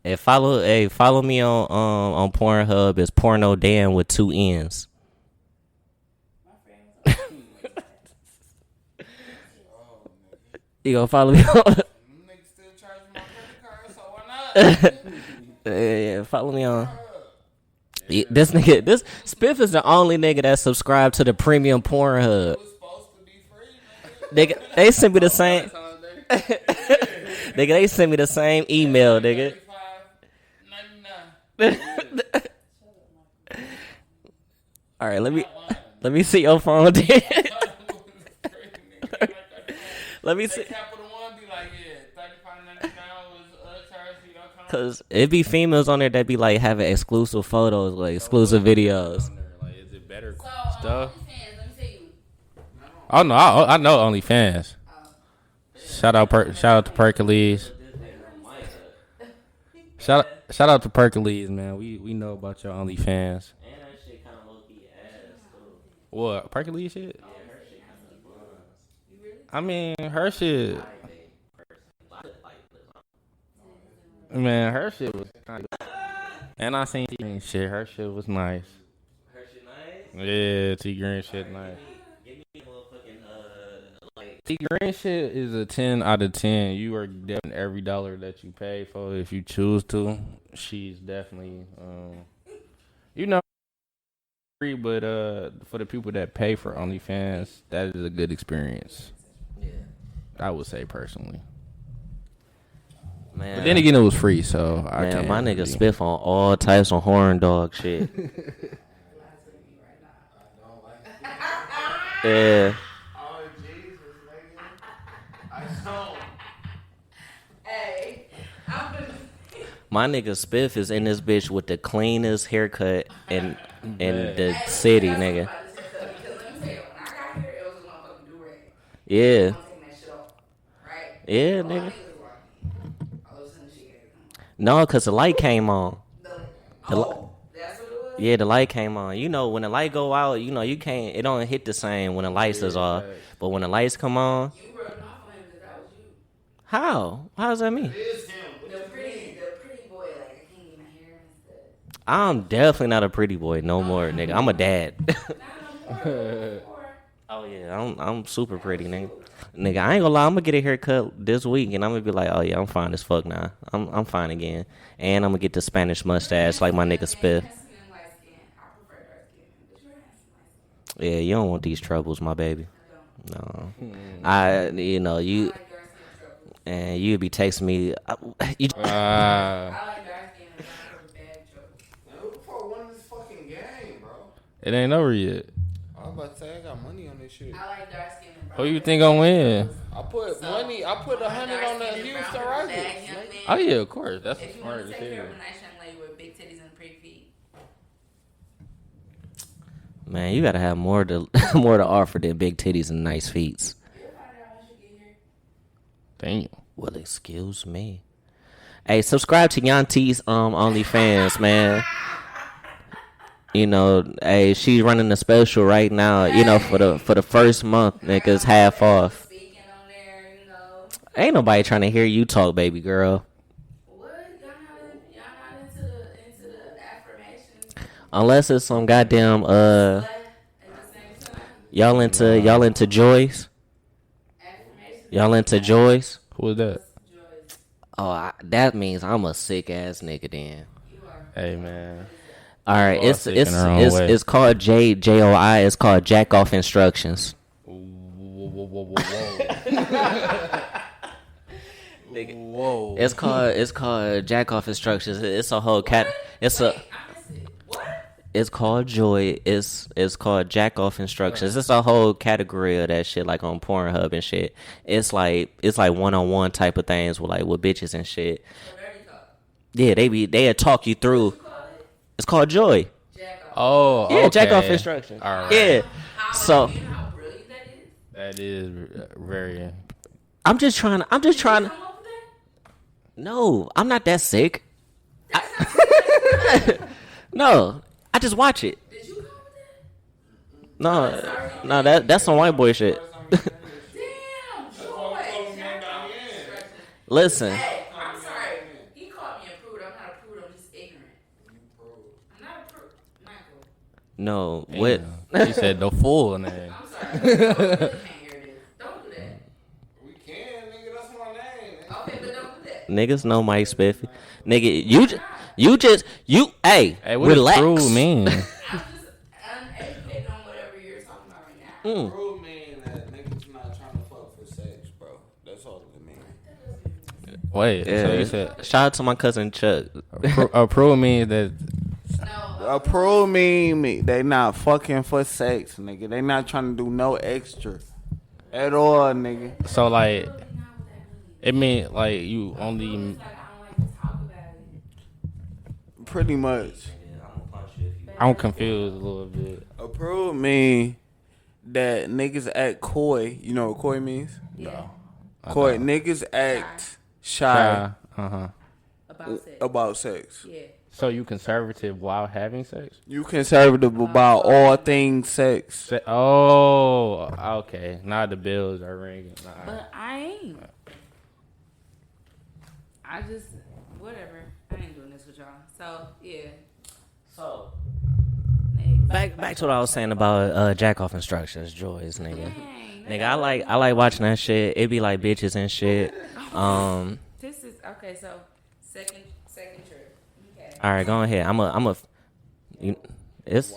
Speaker 8: And follow me on Pornhub. It's Porno Dan with 2 N's. You gonna follow me on?
Speaker 9: Niggas still charging my credit card, so why not?
Speaker 8: Yeah, follow me on. Yeah, this Spiff is the only nigga that subscribed to the premium Pornhub.
Speaker 9: It was supposed to be free, nigga.
Speaker 8: Nigga, they sent me the same. Nigga, they sent me the same email, nigga. All right, let me see your phone. Let me see. Cause it be females on there that be like having exclusive photos, like exclusive videos.
Speaker 9: Like, is it better
Speaker 7: So,
Speaker 9: stuff?
Speaker 7: OnlyFans, let me tell you.
Speaker 9: Oh no, I know OnlyFans. Shout out to Pericles. Shout out to Pericles, man. We know about your OnlyFans.
Speaker 8: And that shit kind of low key ass too.
Speaker 9: What, Pericles shit? I mean, her shit. Man, her shit was kind of. And I seen T-Green shit. Her shit was nice.
Speaker 8: Her shit nice?
Speaker 9: Yeah, T-Green shit nice.
Speaker 8: Give me motherfucking like.
Speaker 9: T-Green shit is a 10 out of 10. You are getting every dollar that you pay for if you choose to. She's definitely, free, but for the people that pay for OnlyFans, that is a good experience.
Speaker 8: Yeah.
Speaker 9: I would say personally.
Speaker 8: Man,
Speaker 9: But then again, it was free, so I
Speaker 8: man,
Speaker 9: can't.
Speaker 8: my nigga
Speaker 9: really-
Speaker 8: Spiff on all types of horn dog shit. Yeah.
Speaker 7: Hey, I'm gonna.
Speaker 8: My nigga Spiff is in this bitch with the cleanest haircut in the city, nigga.
Speaker 7: Because let me tell you, when I got here, it was a motherfucking do-rag.
Speaker 8: Yeah.
Speaker 7: I'm taking that shit off. Right?
Speaker 8: Yeah,
Speaker 7: All
Speaker 8: nigga.
Speaker 7: niggas was like, all of a sudden shit got to come
Speaker 8: No, cause the light came on.
Speaker 7: Oh, that's what it was?
Speaker 8: Yeah, the light came on. You know, when the light go out, you can't. It don't hit the same when the lights is off. But when the lights come on,
Speaker 7: You rubbed off on him because that was you.
Speaker 8: how? How's that mean?
Speaker 7: The pretty boy, like, I can't get my hair instead.
Speaker 8: I'm definitely not a pretty boy no more, nigga. I'm a dad.
Speaker 7: Not no more.
Speaker 8: Oh yeah, I'm super pretty, nigga. Nigga, I ain't gonna lie, I'm gonna get a haircut this week, and I'm gonna be like, oh yeah, I'm fine as fuck now. I'm fine again, and I'm gonna get the Spanish mustache like my nigga Spiff. Yeah, you don't want these troubles, my baby. No, you, and you'd be texting me.
Speaker 9: It ain't over yet.
Speaker 6: I was about to say I got money on this shit.
Speaker 7: I like dark skin and brown.
Speaker 9: Who you think gonna win?
Speaker 6: I put money. I put 100 on the Houston Rockets.
Speaker 9: Oh yeah, of course. That's
Speaker 7: If you
Speaker 9: smart
Speaker 7: want to take
Speaker 9: decision.
Speaker 7: care of a nice young lady with big titties and pretty feet.
Speaker 8: Man, you gotta have more to offer than big titties and nice feet.
Speaker 9: Damn.
Speaker 8: Well, excuse me. Hey, subscribe to Yantie's OnlyFans, man. You know, hey, she's running a special right now. You know, for the first month, niggas half off. Ain't nobody trying to hear you talk, baby girl.
Speaker 7: What? Y'all not into the affirmations?
Speaker 8: Unless it's some goddamn y'all into Joyce. Y'all into Joyce?
Speaker 9: Who is that?
Speaker 8: Oh, that means I'm a sick ass nigga then.
Speaker 9: Hey man.
Speaker 8: All right,
Speaker 9: Oh,
Speaker 8: it's called JOI. It's called Jack Off Instructions.
Speaker 9: Whoa.
Speaker 8: It's called Jack Off Instructions. It's a whole It's called Joy. It's called Jack Off Instructions. It's a whole category of that shit, like on Pornhub and shit. It's like one-on-one type of things with bitches and shit. Yeah, they talk you through. It's called Joy.
Speaker 9: Oh,
Speaker 8: yeah,
Speaker 9: okay.
Speaker 8: Jack Off Instructions.
Speaker 9: All right.
Speaker 8: Yeah. So
Speaker 7: How brilliant that is?
Speaker 9: That is very.
Speaker 8: I'm just trying to. No, I'm not that sick. No, I just watch it.
Speaker 7: Did you come with that?
Speaker 8: No, that's some white boy shit.
Speaker 7: Damn, Joy.
Speaker 8: Listen.
Speaker 7: Hey, I'm sorry. He called me a prude. I'm not a prude. I'm just ignorant. I'm not a prude. Michael.
Speaker 8: No, what?
Speaker 9: He said the full name.
Speaker 7: I'm sorry. You can't hear this. Don't do that.
Speaker 6: We can, nigga. That's my name.
Speaker 7: Okay, but don't do that.
Speaker 8: Niggas know Mike Spiff. Nigga, hey,
Speaker 9: Hey, what
Speaker 8: relax.
Speaker 9: does true mean?
Speaker 7: I'm just uneducated on whatever you're talking about right now.
Speaker 6: True mean that niggas not trying to fuck for sex, bro. That's all it means.
Speaker 9: Wait,
Speaker 8: Yeah.
Speaker 9: so you said
Speaker 8: Shout out to my cousin Chuck.
Speaker 9: approve means that
Speaker 6: Approve mean they not fucking for sex, nigga. They not trying to do no extra at all, nigga.
Speaker 9: so like it mean like you only.
Speaker 7: Like, I don't like to talk about it.
Speaker 6: Pretty much.
Speaker 9: I'm confused a little bit.
Speaker 6: Approve mean that niggas act coy. You know what coy means?
Speaker 7: Yeah.
Speaker 6: Coy. Niggas act shy
Speaker 7: About sex.
Speaker 6: about sex.
Speaker 7: Yeah.
Speaker 9: So you conservative while having sex?
Speaker 6: You conservative about all things sex.
Speaker 9: Oh, okay. Now the bills are ringing. Nah.
Speaker 7: But I ain't. I just, whatever. I ain't doing this with y'all. So, yeah.
Speaker 8: So
Speaker 7: Next.
Speaker 8: back to what I was saying about Jack Off Instructions, Joyce, nigga.
Speaker 7: Dang,
Speaker 8: Nigga, I like watching that shit. It be like bitches and shit.
Speaker 7: This is, okay, so, second trip. Okay.
Speaker 8: All right, go ahead. It's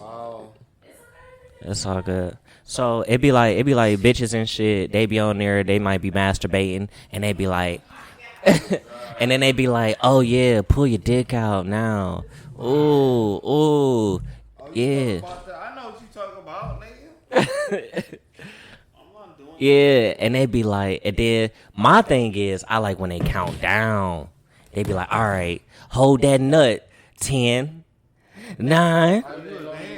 Speaker 8: all good. So it be like bitches and shit. They be on there. They might be masturbating, and they be like, and then they be like, oh yeah, pull your dick out now. Ooh, yeah.
Speaker 6: I know what you talking about, nigga.
Speaker 8: Yeah, and they be like, and then my thing is, I like when they count down. They be like, all right, hold that nut. 10, 9,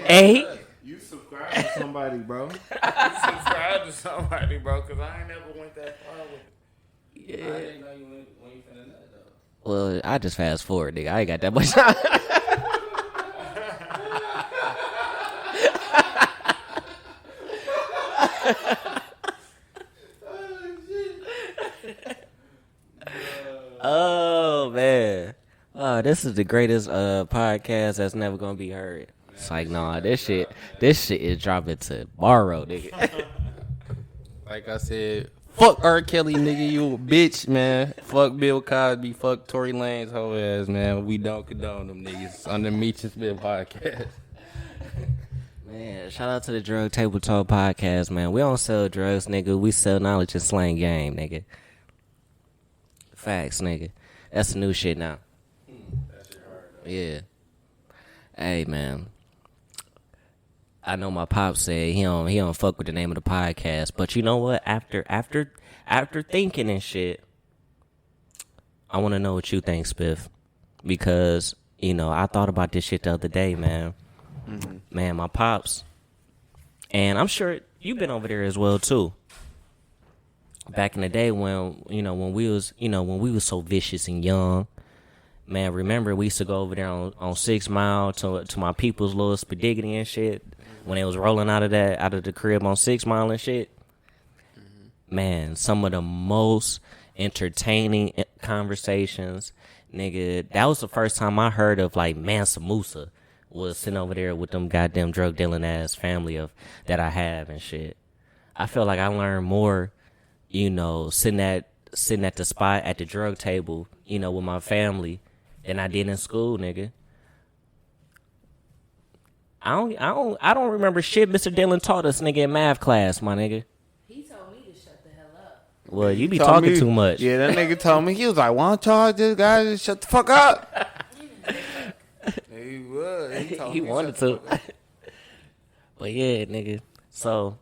Speaker 8: 8.
Speaker 6: You subscribe to somebody, bro. You subscribe to somebody, bro, because I ain't never went that far with it.
Speaker 8: Yeah.
Speaker 9: I didn't know you when you finished that though.
Speaker 8: Well, I just fast forward, nigga. I ain't got that much time. Oh man. Oh, this is the greatest podcast that's never gonna be heard. It's like, nah, this shit is dropping tomorrow, nigga.
Speaker 9: Like I said, fuck R. Kelly, nigga, you a bitch, man. Fuck Bill Cosby, fuck Tory Lanez, whole ass, man. We don't condone them niggas on the Meech Spiff podcast.
Speaker 8: Man, shout out to the Drug Table Talk podcast, man. We don't sell drugs, nigga. We sell knowledge and slang game, nigga. Facts, nigga. That's the new shit now. Yeah. Hey, man. I know my pop said he don't fuck with the name of the podcast, but you know what? After thinking and shit, I want to know what you think, Spiff, because I thought about this shit the other day, man. Mm-hmm. Man, my pops, and I'm sure you've been over there as well too. Back in the day when we was so vicious and young. Man, remember we used to go over there on 6 Mile to my people's little spaghetti and shit when they was rolling out of the crib on 6 Mile and shit. Mm-hmm. Man, some of the most entertaining conversations, nigga. That was the first time I heard of like Mansa Musa was sitting over there with them goddamn drug dealing ass family that I have and shit. I feel like I learned more, sitting at the spot at the drug table, with my family than I did in school, nigga. I don't remember shit Mr. Dillon taught us, nigga, in math class, my nigga.
Speaker 7: He told me to shut the hell up.
Speaker 8: Well, you be talking too much.
Speaker 6: Yeah, that nigga told me, he was like, why don't y'all just guys just shut the fuck up? He would.
Speaker 8: He wanted to. But yeah, nigga. So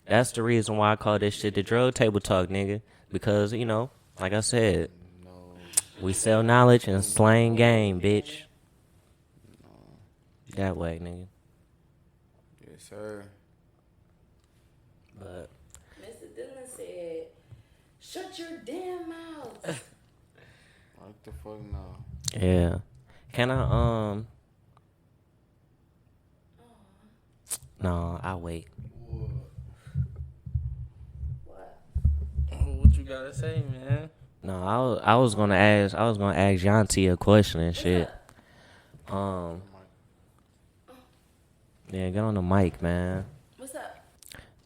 Speaker 8: that's the reason why I call this shit the drug table talk, nigga. Because, like I said, we sell knowledge and slang game, bitch. That way, nigga.
Speaker 6: Yes, sir.
Speaker 8: But
Speaker 7: Mr. Dillon said, "Shut your damn mouth."
Speaker 6: What the fuck no?
Speaker 8: Yeah. Can I No, I'll wait.
Speaker 9: What you gotta say, man?
Speaker 8: No, I was gonna ask Yantie a question and shit. Yeah, get on the mic, man.
Speaker 7: What's up?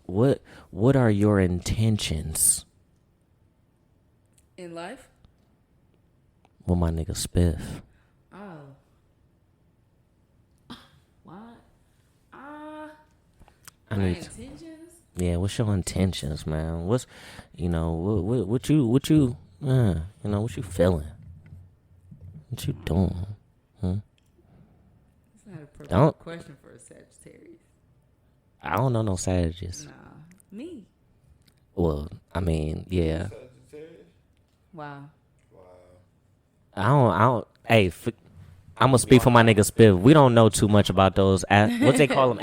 Speaker 8: What are your intentions
Speaker 7: In life?
Speaker 8: with my nigga Spiff?
Speaker 7: Oh. What?
Speaker 8: I
Speaker 7: My
Speaker 8: need
Speaker 7: intentions?
Speaker 8: Yeah, what's your intentions, man? What's what you what you feeling? What you doing?
Speaker 7: It's not a perfect
Speaker 8: Don't-
Speaker 7: question for a Sagittarius.
Speaker 8: I don't know no savages.
Speaker 7: Nah. Me.
Speaker 8: Well, I mean, yeah.
Speaker 7: Wow.
Speaker 8: I don't. Hey, I'm gonna speak for my nigga Spiff. We don't know too much about those. What they call them?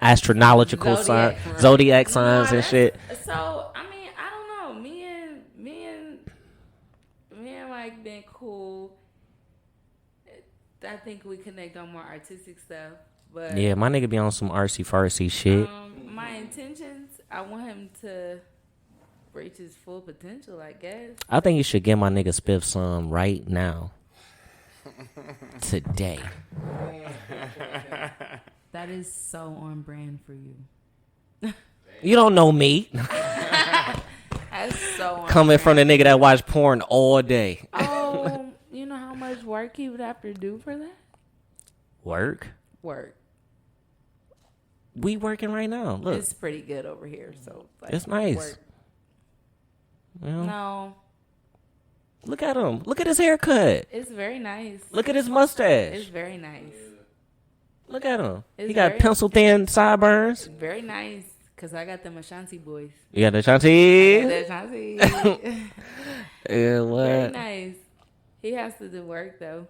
Speaker 8: Astrological signs, zodiac signs and shit.
Speaker 7: So I mean, I don't know. Me and Mike been cool. I think we connect on more artistic stuff. But
Speaker 8: Yeah, my nigga be on some artsy fartsy shit.
Speaker 7: my intentions, I want him to reach his full potential, I guess.
Speaker 8: I think you should get my nigga Spiff some right now. Today.
Speaker 7: That is so on brand for you.
Speaker 8: You don't know me.
Speaker 7: That's so on
Speaker 8: Coming
Speaker 7: brand.
Speaker 8: from the nigga that watch porn all day.
Speaker 7: Oh, you know how much work he would have to do for that?
Speaker 8: Work?
Speaker 7: Work.
Speaker 8: We working right now. Look.
Speaker 7: It's pretty good over here, so like,
Speaker 8: It's nice.
Speaker 7: work.
Speaker 8: You know?
Speaker 7: No,
Speaker 8: Look at him. Look at his haircut.
Speaker 7: it's very nice.
Speaker 8: Look at his mustache.
Speaker 7: It's very nice.
Speaker 8: Look at him.
Speaker 7: It's
Speaker 8: He got
Speaker 7: very-
Speaker 8: pencil thin sideburns.
Speaker 7: Very nice, because I got them Ashanti boys.
Speaker 8: You got the Shanti.
Speaker 7: The Ashanti.
Speaker 8: Yeah,
Speaker 7: Very
Speaker 8: what?
Speaker 7: nice. He has to do work, though.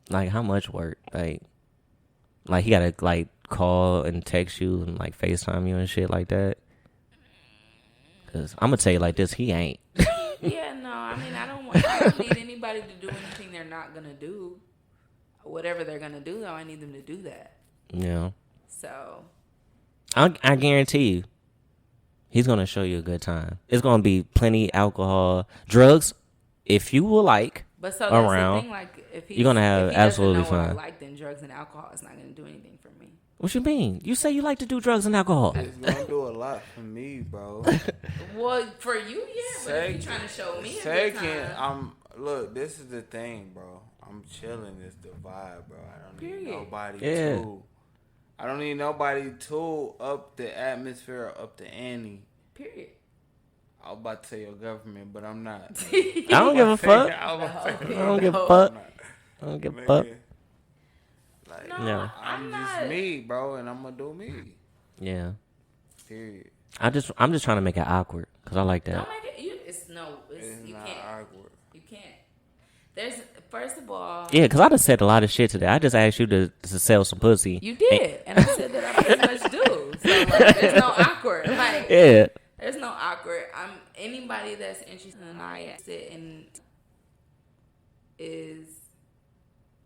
Speaker 8: Like how much work? Like he gotta like call and text you and like FaceTime you and shit like that. Cause I'm gonna tell you like this, he ain't.
Speaker 7: Yeah, no, I mean, I don't need anybody to do anything they're not going to do. Whatever they're going to do, though, I need them to do that.
Speaker 8: Yeah.
Speaker 7: So,
Speaker 8: I guarantee you, he's gonna show you a good time. It's gonna be plenty alcohol, drugs, if you will like.
Speaker 7: but so
Speaker 8: around.
Speaker 7: that's the thing, like, if
Speaker 8: You're gonna have
Speaker 7: if he doesn't
Speaker 8: absolutely
Speaker 7: know what I
Speaker 8: fun.
Speaker 7: like, then drugs and alcohol is not going to do anything for me.
Speaker 8: What you mean? You say you like to do drugs and alcohol.
Speaker 6: It's gonna do a lot for me, bro.
Speaker 7: Well, for you, yeah. But if you trying to show me a good time.
Speaker 6: Look, this is the thing, bro. I'm chilling. It's the vibe, bro. I don't need nobody to. I don't need nobody to up the atmosphere or up the ante.
Speaker 7: Period.
Speaker 6: I was about to say your government, but I'm not.
Speaker 8: I don't give a fuck. I don't give a fuck. I don't give a fuck.
Speaker 6: Like,
Speaker 7: no,
Speaker 6: I'm just me, bro, and I'm gonna do me.
Speaker 8: Yeah.
Speaker 6: Period.
Speaker 8: I'm just trying to make it awkward because I like that.
Speaker 7: Don't make it. You
Speaker 6: not
Speaker 7: can't.
Speaker 6: awkward.
Speaker 7: You can't. There's first of all.
Speaker 8: Yeah, because I just said a lot of shit today. I just asked you to sell some pussy.
Speaker 7: You did, and I said that I pretty much do. So like, there's no awkward. Like,
Speaker 8: yeah.
Speaker 7: There's no awkward. Anybody that's interested in IS and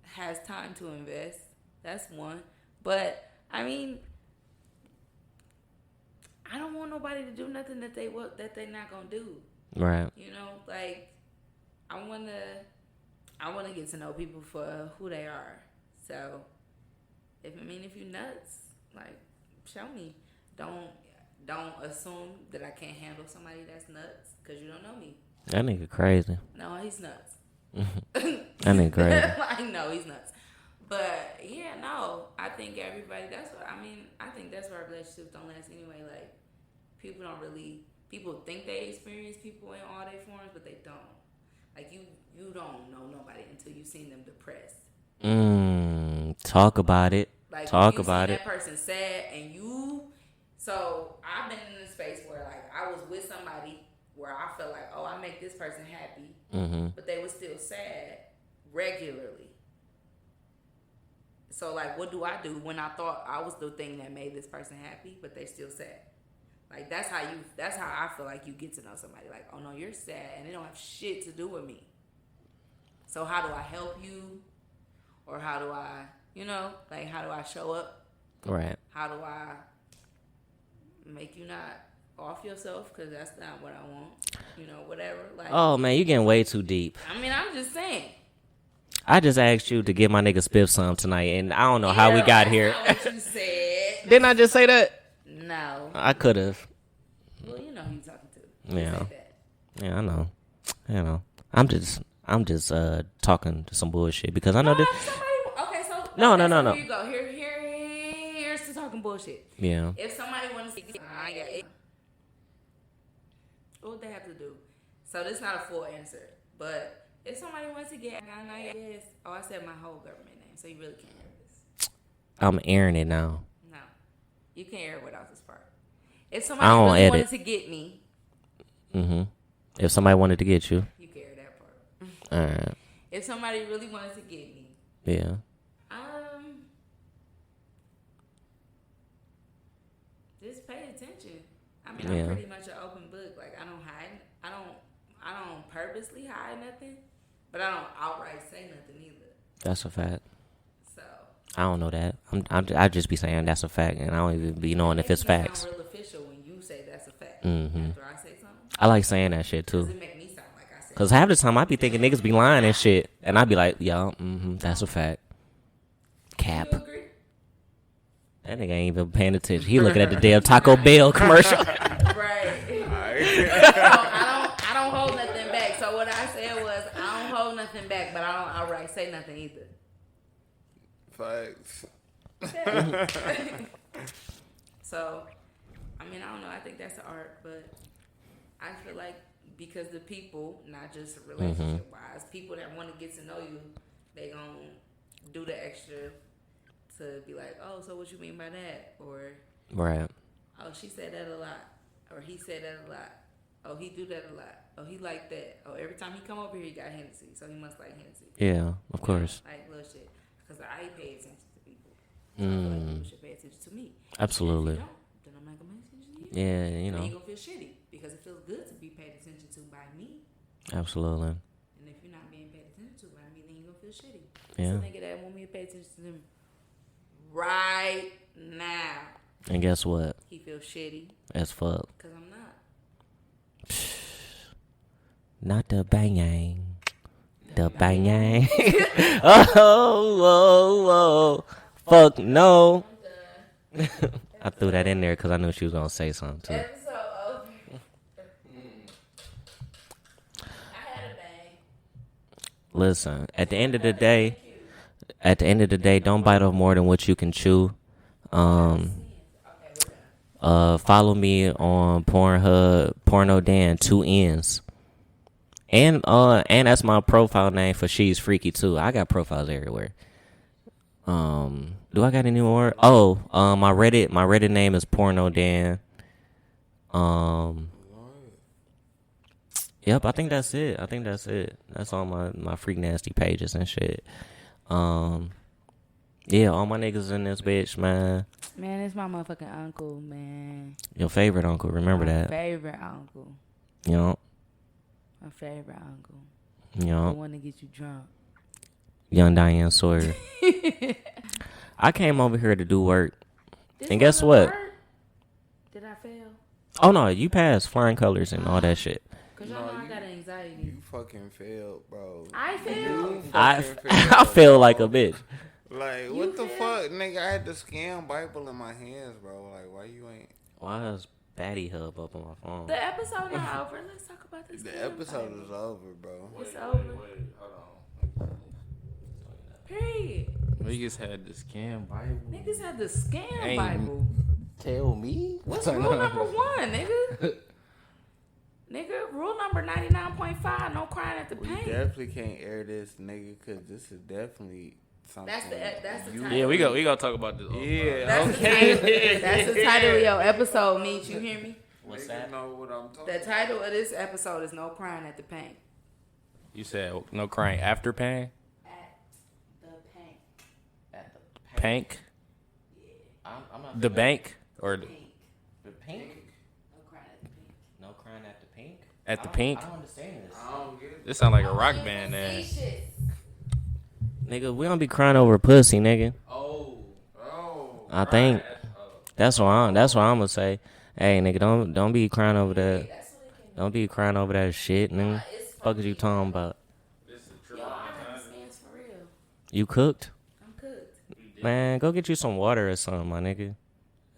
Speaker 7: has time to invest. That's one. But I mean, I don't want nobody to do nothing that they're not gonna do.
Speaker 8: Right.
Speaker 7: You know, like I wanna get to know people for who they are. So if you nuts, like show me. Don't assume that I can't handle somebody that's nuts because you don't know me.
Speaker 8: That nigga crazy.
Speaker 7: No, he's nuts.
Speaker 8: That nigga crazy.
Speaker 7: I know he's nuts. But yeah, no, I think everybody. I think that's why relationships don't last anyway. Like people think they experience people in all their forms, but they don't. Like you don't know nobody until you've seen them depressed.
Speaker 8: Talk about it.
Speaker 7: Like
Speaker 8: talk about it.
Speaker 7: That person sad and you. So I've been in a space where like I was with somebody where I felt like, oh, I make this person happy, but they were still sad regularly. So like, what do I do when I thought I was the thing that made this person happy, but they still sad? Like that's how I feel like you get to know somebody. Like, oh no, you're sad and it don't have shit to do with me. So how do I help you? Or how do I, how do I show up?
Speaker 8: Right.
Speaker 7: How do I make you not off yourself? Because that's not what I want. Whatever. Like,
Speaker 8: oh man, you getting way too deep.
Speaker 7: I'm just saying.
Speaker 8: I just asked you to get my nigga Spiff some tonight, and I don't know how we got here.
Speaker 7: That's not what you said.
Speaker 8: Didn't I just say that?
Speaker 7: No.
Speaker 8: I could have.
Speaker 7: Well, you know who you talking to.
Speaker 8: Yeah. Yeah, I know. I'm just talking to some bullshit because I know that.
Speaker 7: Okay, so
Speaker 8: no.
Speaker 7: Here you go. Here's to talking bullshit.
Speaker 8: Yeah.
Speaker 7: If somebody wants to get, what would they have to do? So this is not a full answer, but if somebody wants to get, I said my whole government name, so you really can't hear this.
Speaker 8: I'm airing it now.
Speaker 7: No, you can't air it without this part. If somebody really wanted to get me,
Speaker 8: if somebody wanted to get you,
Speaker 7: you can air that part.
Speaker 8: All right.
Speaker 7: If somebody really wanted to get me,
Speaker 8: yeah.
Speaker 7: Just pay attention. I'm pretty much an open book. Like I don't hide. I don't purposely hide nothing, but I don't outright say nothing either.
Speaker 8: That's a fact.
Speaker 7: So
Speaker 8: I don't know that. I just be saying that's a fact, and I don't even be knowing if it's facts.
Speaker 7: Sound real official when you say that's a fact. After I say something,
Speaker 8: I like saying that shit too.
Speaker 7: Does it make me sound like I said?
Speaker 8: Cause half the time I be thinking niggas be lying and shit, and I be like, yo, that's a fact. Cap.
Speaker 7: You agree?
Speaker 8: That nigga ain't even paying attention. He looking at the damn Taco Bell commercial.
Speaker 7: Right. I don't hold nothing back. So what I said was I don't hold nothing back, but I don't outright say nothing either.
Speaker 6: Facts.
Speaker 7: So, I don't know. I think that's the art, but I feel like because the people, not just relationship-wise, people that want to get to know you, they gonna do the extra to be like, oh, so what you mean by that? Or,
Speaker 8: right.
Speaker 7: Oh, she said that a lot. Or he said that a lot. Oh, he do that a lot. Oh, he like that. Oh, every time he come over here, he got Hennessy, so he must like Hennessy.
Speaker 8: Yeah, of course.
Speaker 7: Like little shit. Because I pay attention to people. So I feel like people should pay attention to me.
Speaker 8: Absolutely.
Speaker 7: If you don't, then I'm not going to pay attention to you.
Speaker 8: Yeah,
Speaker 7: And then you're going to feel shitty. Because it feels good to be paid attention to by me.
Speaker 8: Absolutely.
Speaker 7: And if you're not being paid attention to by me, then you're going to feel shitty.
Speaker 8: Yeah.
Speaker 7: So nigga that want me to pay attention to them right now.
Speaker 8: And guess what?
Speaker 7: He feels shitty.
Speaker 8: As fuck.
Speaker 7: Because I'm not.
Speaker 8: Not the bang. The bang. Oh. Fuck no. I threw that in there because I knew she was gonna say something too.
Speaker 7: Episode over. I had a bang.
Speaker 8: Listen, at the end of the day, don't bite off more than what you can chew. Follow me on Pornhub, Porno Dan, 2 N's. And that's my profile name for She's Freaky too. I got profiles everywhere. Do I got any more? My Reddit name is Porno Dan. Yep, I think that's it. That's all my freak nasty pages and shit. Yeah, all my niggas in this bitch, man.
Speaker 7: Man, it's my motherfucking uncle, man.
Speaker 8: Your favorite uncle, remember that.
Speaker 7: Favorite uncle.
Speaker 8: Yup.
Speaker 7: My favorite uncle.
Speaker 8: Yup.
Speaker 7: The one to get you drunk.
Speaker 8: Young Diane Sawyer. I came over here to do work. And guess what?
Speaker 7: Did I fail?
Speaker 8: Oh, no, you passed flying colors and all that shit.
Speaker 7: Because y'all know I got anxiety.
Speaker 6: You fucking failed, bro.
Speaker 7: I failed?
Speaker 8: I feel like a bitch.
Speaker 6: Like, what the fuck, nigga? I had the scam Bible in my hands, bro. Like, why you ain't...
Speaker 8: Why is Batty Hub up on my phone?
Speaker 7: The episode not over. Let's talk about this.
Speaker 6: The episode is over, bro.
Speaker 7: It's over.
Speaker 9: Wait, hold on.
Speaker 7: Period.
Speaker 9: Niggas had the scam Bible.
Speaker 7: Niggas had the scam
Speaker 9: Ain't-
Speaker 7: Bible.
Speaker 9: Tell me.
Speaker 7: What's rule number 1, nigga? Nigga, rule number 99.5, no crying at the
Speaker 6: We
Speaker 7: paint.
Speaker 6: definitely can't air this, nigga, because this is definitely something...
Speaker 7: That's the title.
Speaker 9: Yeah, we gonna talk about this.
Speaker 6: Yeah,
Speaker 7: That's
Speaker 6: okay.
Speaker 7: That's the title of your episode, Meech. You hear me?
Speaker 8: What's that?
Speaker 6: Know what I'm talking
Speaker 7: The title of this episode is No Crying at the Paint.
Speaker 9: You said no crying after pain?
Speaker 7: At the paint.
Speaker 8: At the
Speaker 9: Pank?
Speaker 8: I'm not
Speaker 9: The bank? Or the,
Speaker 8: The pink?
Speaker 7: No crying at the pink.
Speaker 8: No crying at the pink?
Speaker 9: at the pink?
Speaker 8: I don't understand this.
Speaker 6: I don't get it.
Speaker 9: This sound like a rock band name.
Speaker 8: Nigga, we don't be crying over pussy, nigga.
Speaker 6: Oh.
Speaker 8: I think that's what I'm gonna say. Hey, nigga, don't be crying over that. Don't be crying over that shit, nigga. Fuck is you talking about?
Speaker 7: Yo, I understand for real.
Speaker 8: You cooked?
Speaker 7: I'm cooked.
Speaker 8: Man, go get you some water or something, my nigga.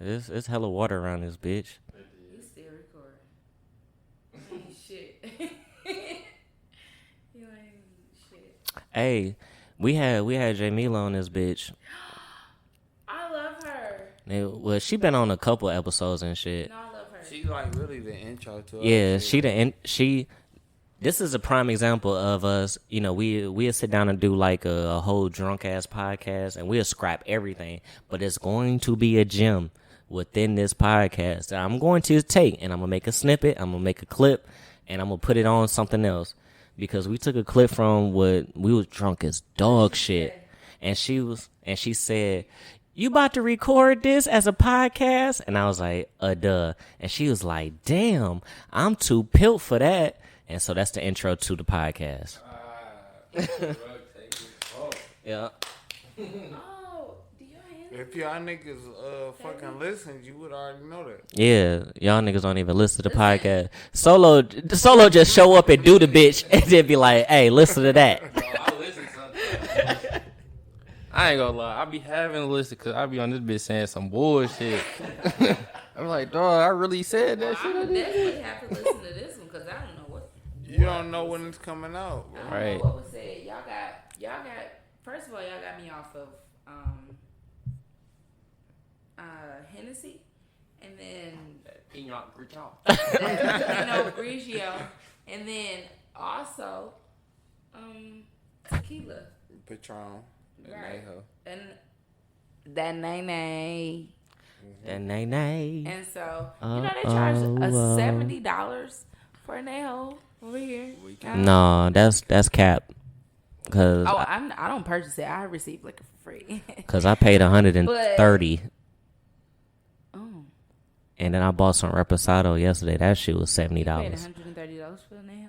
Speaker 8: It's hella water around this bitch.
Speaker 7: You still recording. Shit. You ain't shit.
Speaker 8: Hey, we had Jamila on this bitch.
Speaker 7: I love her.
Speaker 8: Well, she been on a couple episodes and shit.
Speaker 7: No, I love her.
Speaker 6: She's like really the intro to
Speaker 8: Yeah,
Speaker 6: us.
Speaker 8: This is a prime example of us. You know, we'll sit down and do like a whole drunk ass podcast, and we'll scrap everything. But it's going to be a gem within this podcast that I'm going to take, and I'm gonna make a snippet. I'm gonna make a clip, and I'm gonna put it on something else because we took a clip from what we was drunk as dog shit, and she said, "You about to record this as a podcast?" And I was like, duh. And she was like, "Damn, I'm too pilt for that." And so that's the intro to the podcast. Yeah.
Speaker 7: Oh, do your hands?
Speaker 6: If y'all niggas fucking listened, you would already know that.
Speaker 8: Yeah, y'all niggas don't even listen to the podcast. Solo just show up and do the bitch and then be like, "Hey, listen to that."
Speaker 9: I listen sometimes. I ain't gonna lie. I be having to listen because I be on this bitch saying some bullshit. I'm like, dog, I really said that shit.
Speaker 7: I would definitely have to listen to this one because I don't know what.
Speaker 6: You don't know when it's coming out, bro.
Speaker 7: I don't
Speaker 8: Right.
Speaker 7: know what was said. Y'all got. First of all, y'all got me off of Hennessy, and then Grigio, and then also tequila.
Speaker 6: Patron. And
Speaker 7: Right.
Speaker 6: Aho.
Speaker 7: And that nay.
Speaker 8: That nay.
Speaker 7: And so, you know, they charge us $70 for an a-hole over here.
Speaker 8: No, that's cap. Cause
Speaker 7: Oh, I don't purchase it. I receive liquor for free.
Speaker 8: Cause I paid $130,
Speaker 7: Oh,
Speaker 8: and then I bought some Reposado yesterday. That shit was
Speaker 7: paid
Speaker 8: $70.
Speaker 7: $130 for an a-hole?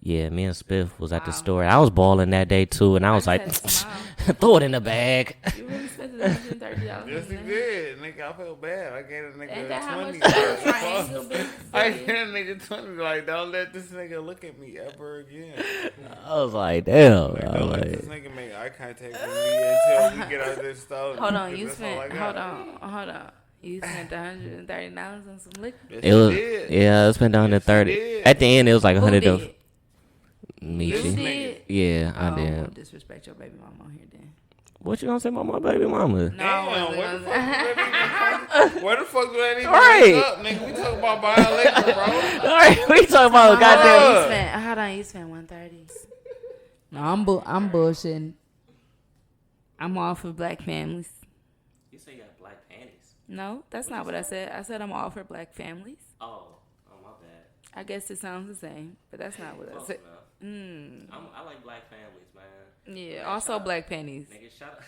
Speaker 8: Yeah, me and Spiff was at the
Speaker 7: Wow.
Speaker 8: store. I was balling that day too, and I was like,
Speaker 7: just had to smile.
Speaker 8: throw it in the bag.
Speaker 7: You really spent $130?
Speaker 6: Yes, he did. Nigga, I felt bad. I gave a nigga
Speaker 7: Ain't that how much
Speaker 6: 20.
Speaker 7: the triangle been?
Speaker 6: I gave a nigga 20. Like, don't let this nigga look at me ever again.
Speaker 8: I was like, damn.
Speaker 6: Like,
Speaker 8: I was
Speaker 6: don't let
Speaker 8: like,
Speaker 6: this nigga make eye contact with me until we get out of this store.
Speaker 7: Hold on,
Speaker 6: Because
Speaker 7: you
Speaker 6: that's all I
Speaker 7: spent.
Speaker 6: got.
Speaker 7: Hold on. You spent $130 on some liquor.
Speaker 8: It was, yeah, I spent $130. At the end, it was like $100.
Speaker 7: You did?
Speaker 8: Yeah, I
Speaker 7: I
Speaker 8: did.
Speaker 7: won't disrespect your baby mama on here then.
Speaker 8: What you gonna say about my baby mama?
Speaker 7: No,
Speaker 6: Where the fuck do that even
Speaker 8: Right.
Speaker 6: up, nigga? We talking about buying liquor, bro.
Speaker 8: All right, we talking about goddamn.
Speaker 7: Hold on, you spent 130. No, I'm bullshitting. I'm all for black families.
Speaker 8: You say you got black panties?
Speaker 7: No, that's not what I said. I said I'm all for black families.
Speaker 8: Oh, my bad.
Speaker 7: I guess it sounds the same, but that's not what I said.
Speaker 8: I like black families, man.
Speaker 7: Yeah, also black panties.
Speaker 8: Nigga, shout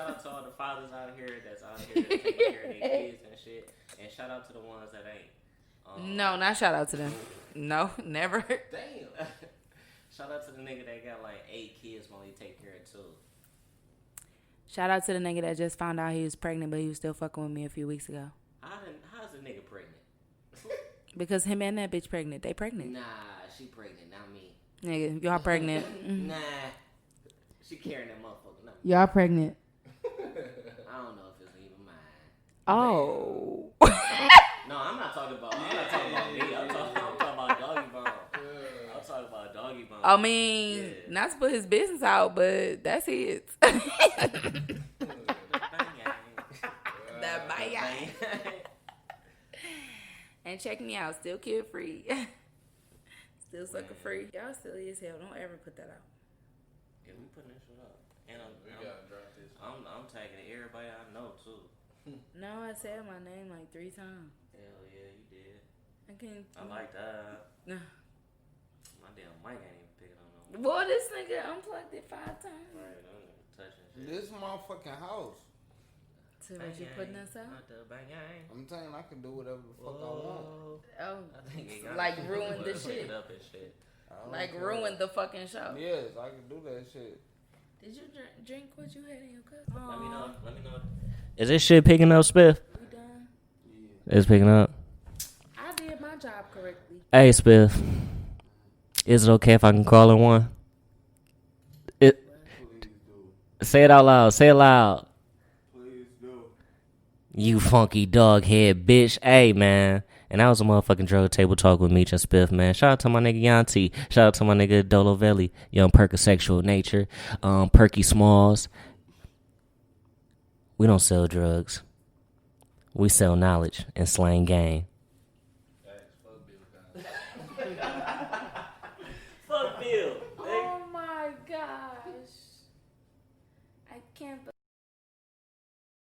Speaker 8: out to all the fathers out here that's taking care of their kids and shit. And shout out to the ones that ain't.
Speaker 7: No, not shout out to them. No, never.
Speaker 8: Damn. Shout out to the nigga that got like 8 kids when he take care of 2.
Speaker 7: Shout out to the nigga that just found out he was pregnant, but he was still fucking with me a few weeks ago.
Speaker 8: How's a nigga pregnant?
Speaker 7: Because him and that bitch pregnant. They pregnant.
Speaker 8: Nah, she pregnant, not me.
Speaker 7: Nigga, y'all pregnant.
Speaker 8: Nah, she carrying that motherfucker. Not me.
Speaker 7: Y'all pregnant.
Speaker 8: I don't know if it's even mine.
Speaker 7: Oh.
Speaker 8: No, I'm not talking about me. I'm talking about doggy bone. I'm talking about doggy bone.
Speaker 7: I mean, not to put his business out, but that's his. That bang. And check me out, still kid free. Still sucker free. Y'all silly as hell. Don't ever put that out.
Speaker 8: Yeah, we putting this shit up. And I'm tagging everybody I know too.
Speaker 7: No, I said my name like 3 times.
Speaker 8: Hell yeah, you did.
Speaker 7: I
Speaker 8: like that.
Speaker 7: No.
Speaker 8: My damn mic ain't even picking up no more.
Speaker 7: Boy, this nigga unplugged it 5 times.
Speaker 8: Right, I'm touching shit.
Speaker 6: This motherfucking house.
Speaker 7: So what you putting us out?
Speaker 6: I'm saying I can do whatever the fuck I want.
Speaker 7: Oh, like ruin the shit. Like ruin the fucking show.
Speaker 6: Yes, I can do that shit.
Speaker 7: Did you drink what you had in your cup?
Speaker 8: Let me know. Is this shit picking up, Spiff?
Speaker 7: We done?
Speaker 8: Yeah. It's picking up.
Speaker 7: I did my job correctly.
Speaker 8: Hey, Spiff. Is it okay if I can call in one? Say it out loud. Say it loud. You funky dog head bitch. Hey, man. And that was a motherfucking drug table talk with Meech and Spiff, man. Shout out to my nigga Yantie. Shout out to my nigga Dolo Velli. Young Percosexual Nature. Perky Smalls. We don't sell drugs. We sell knowledge and slang game.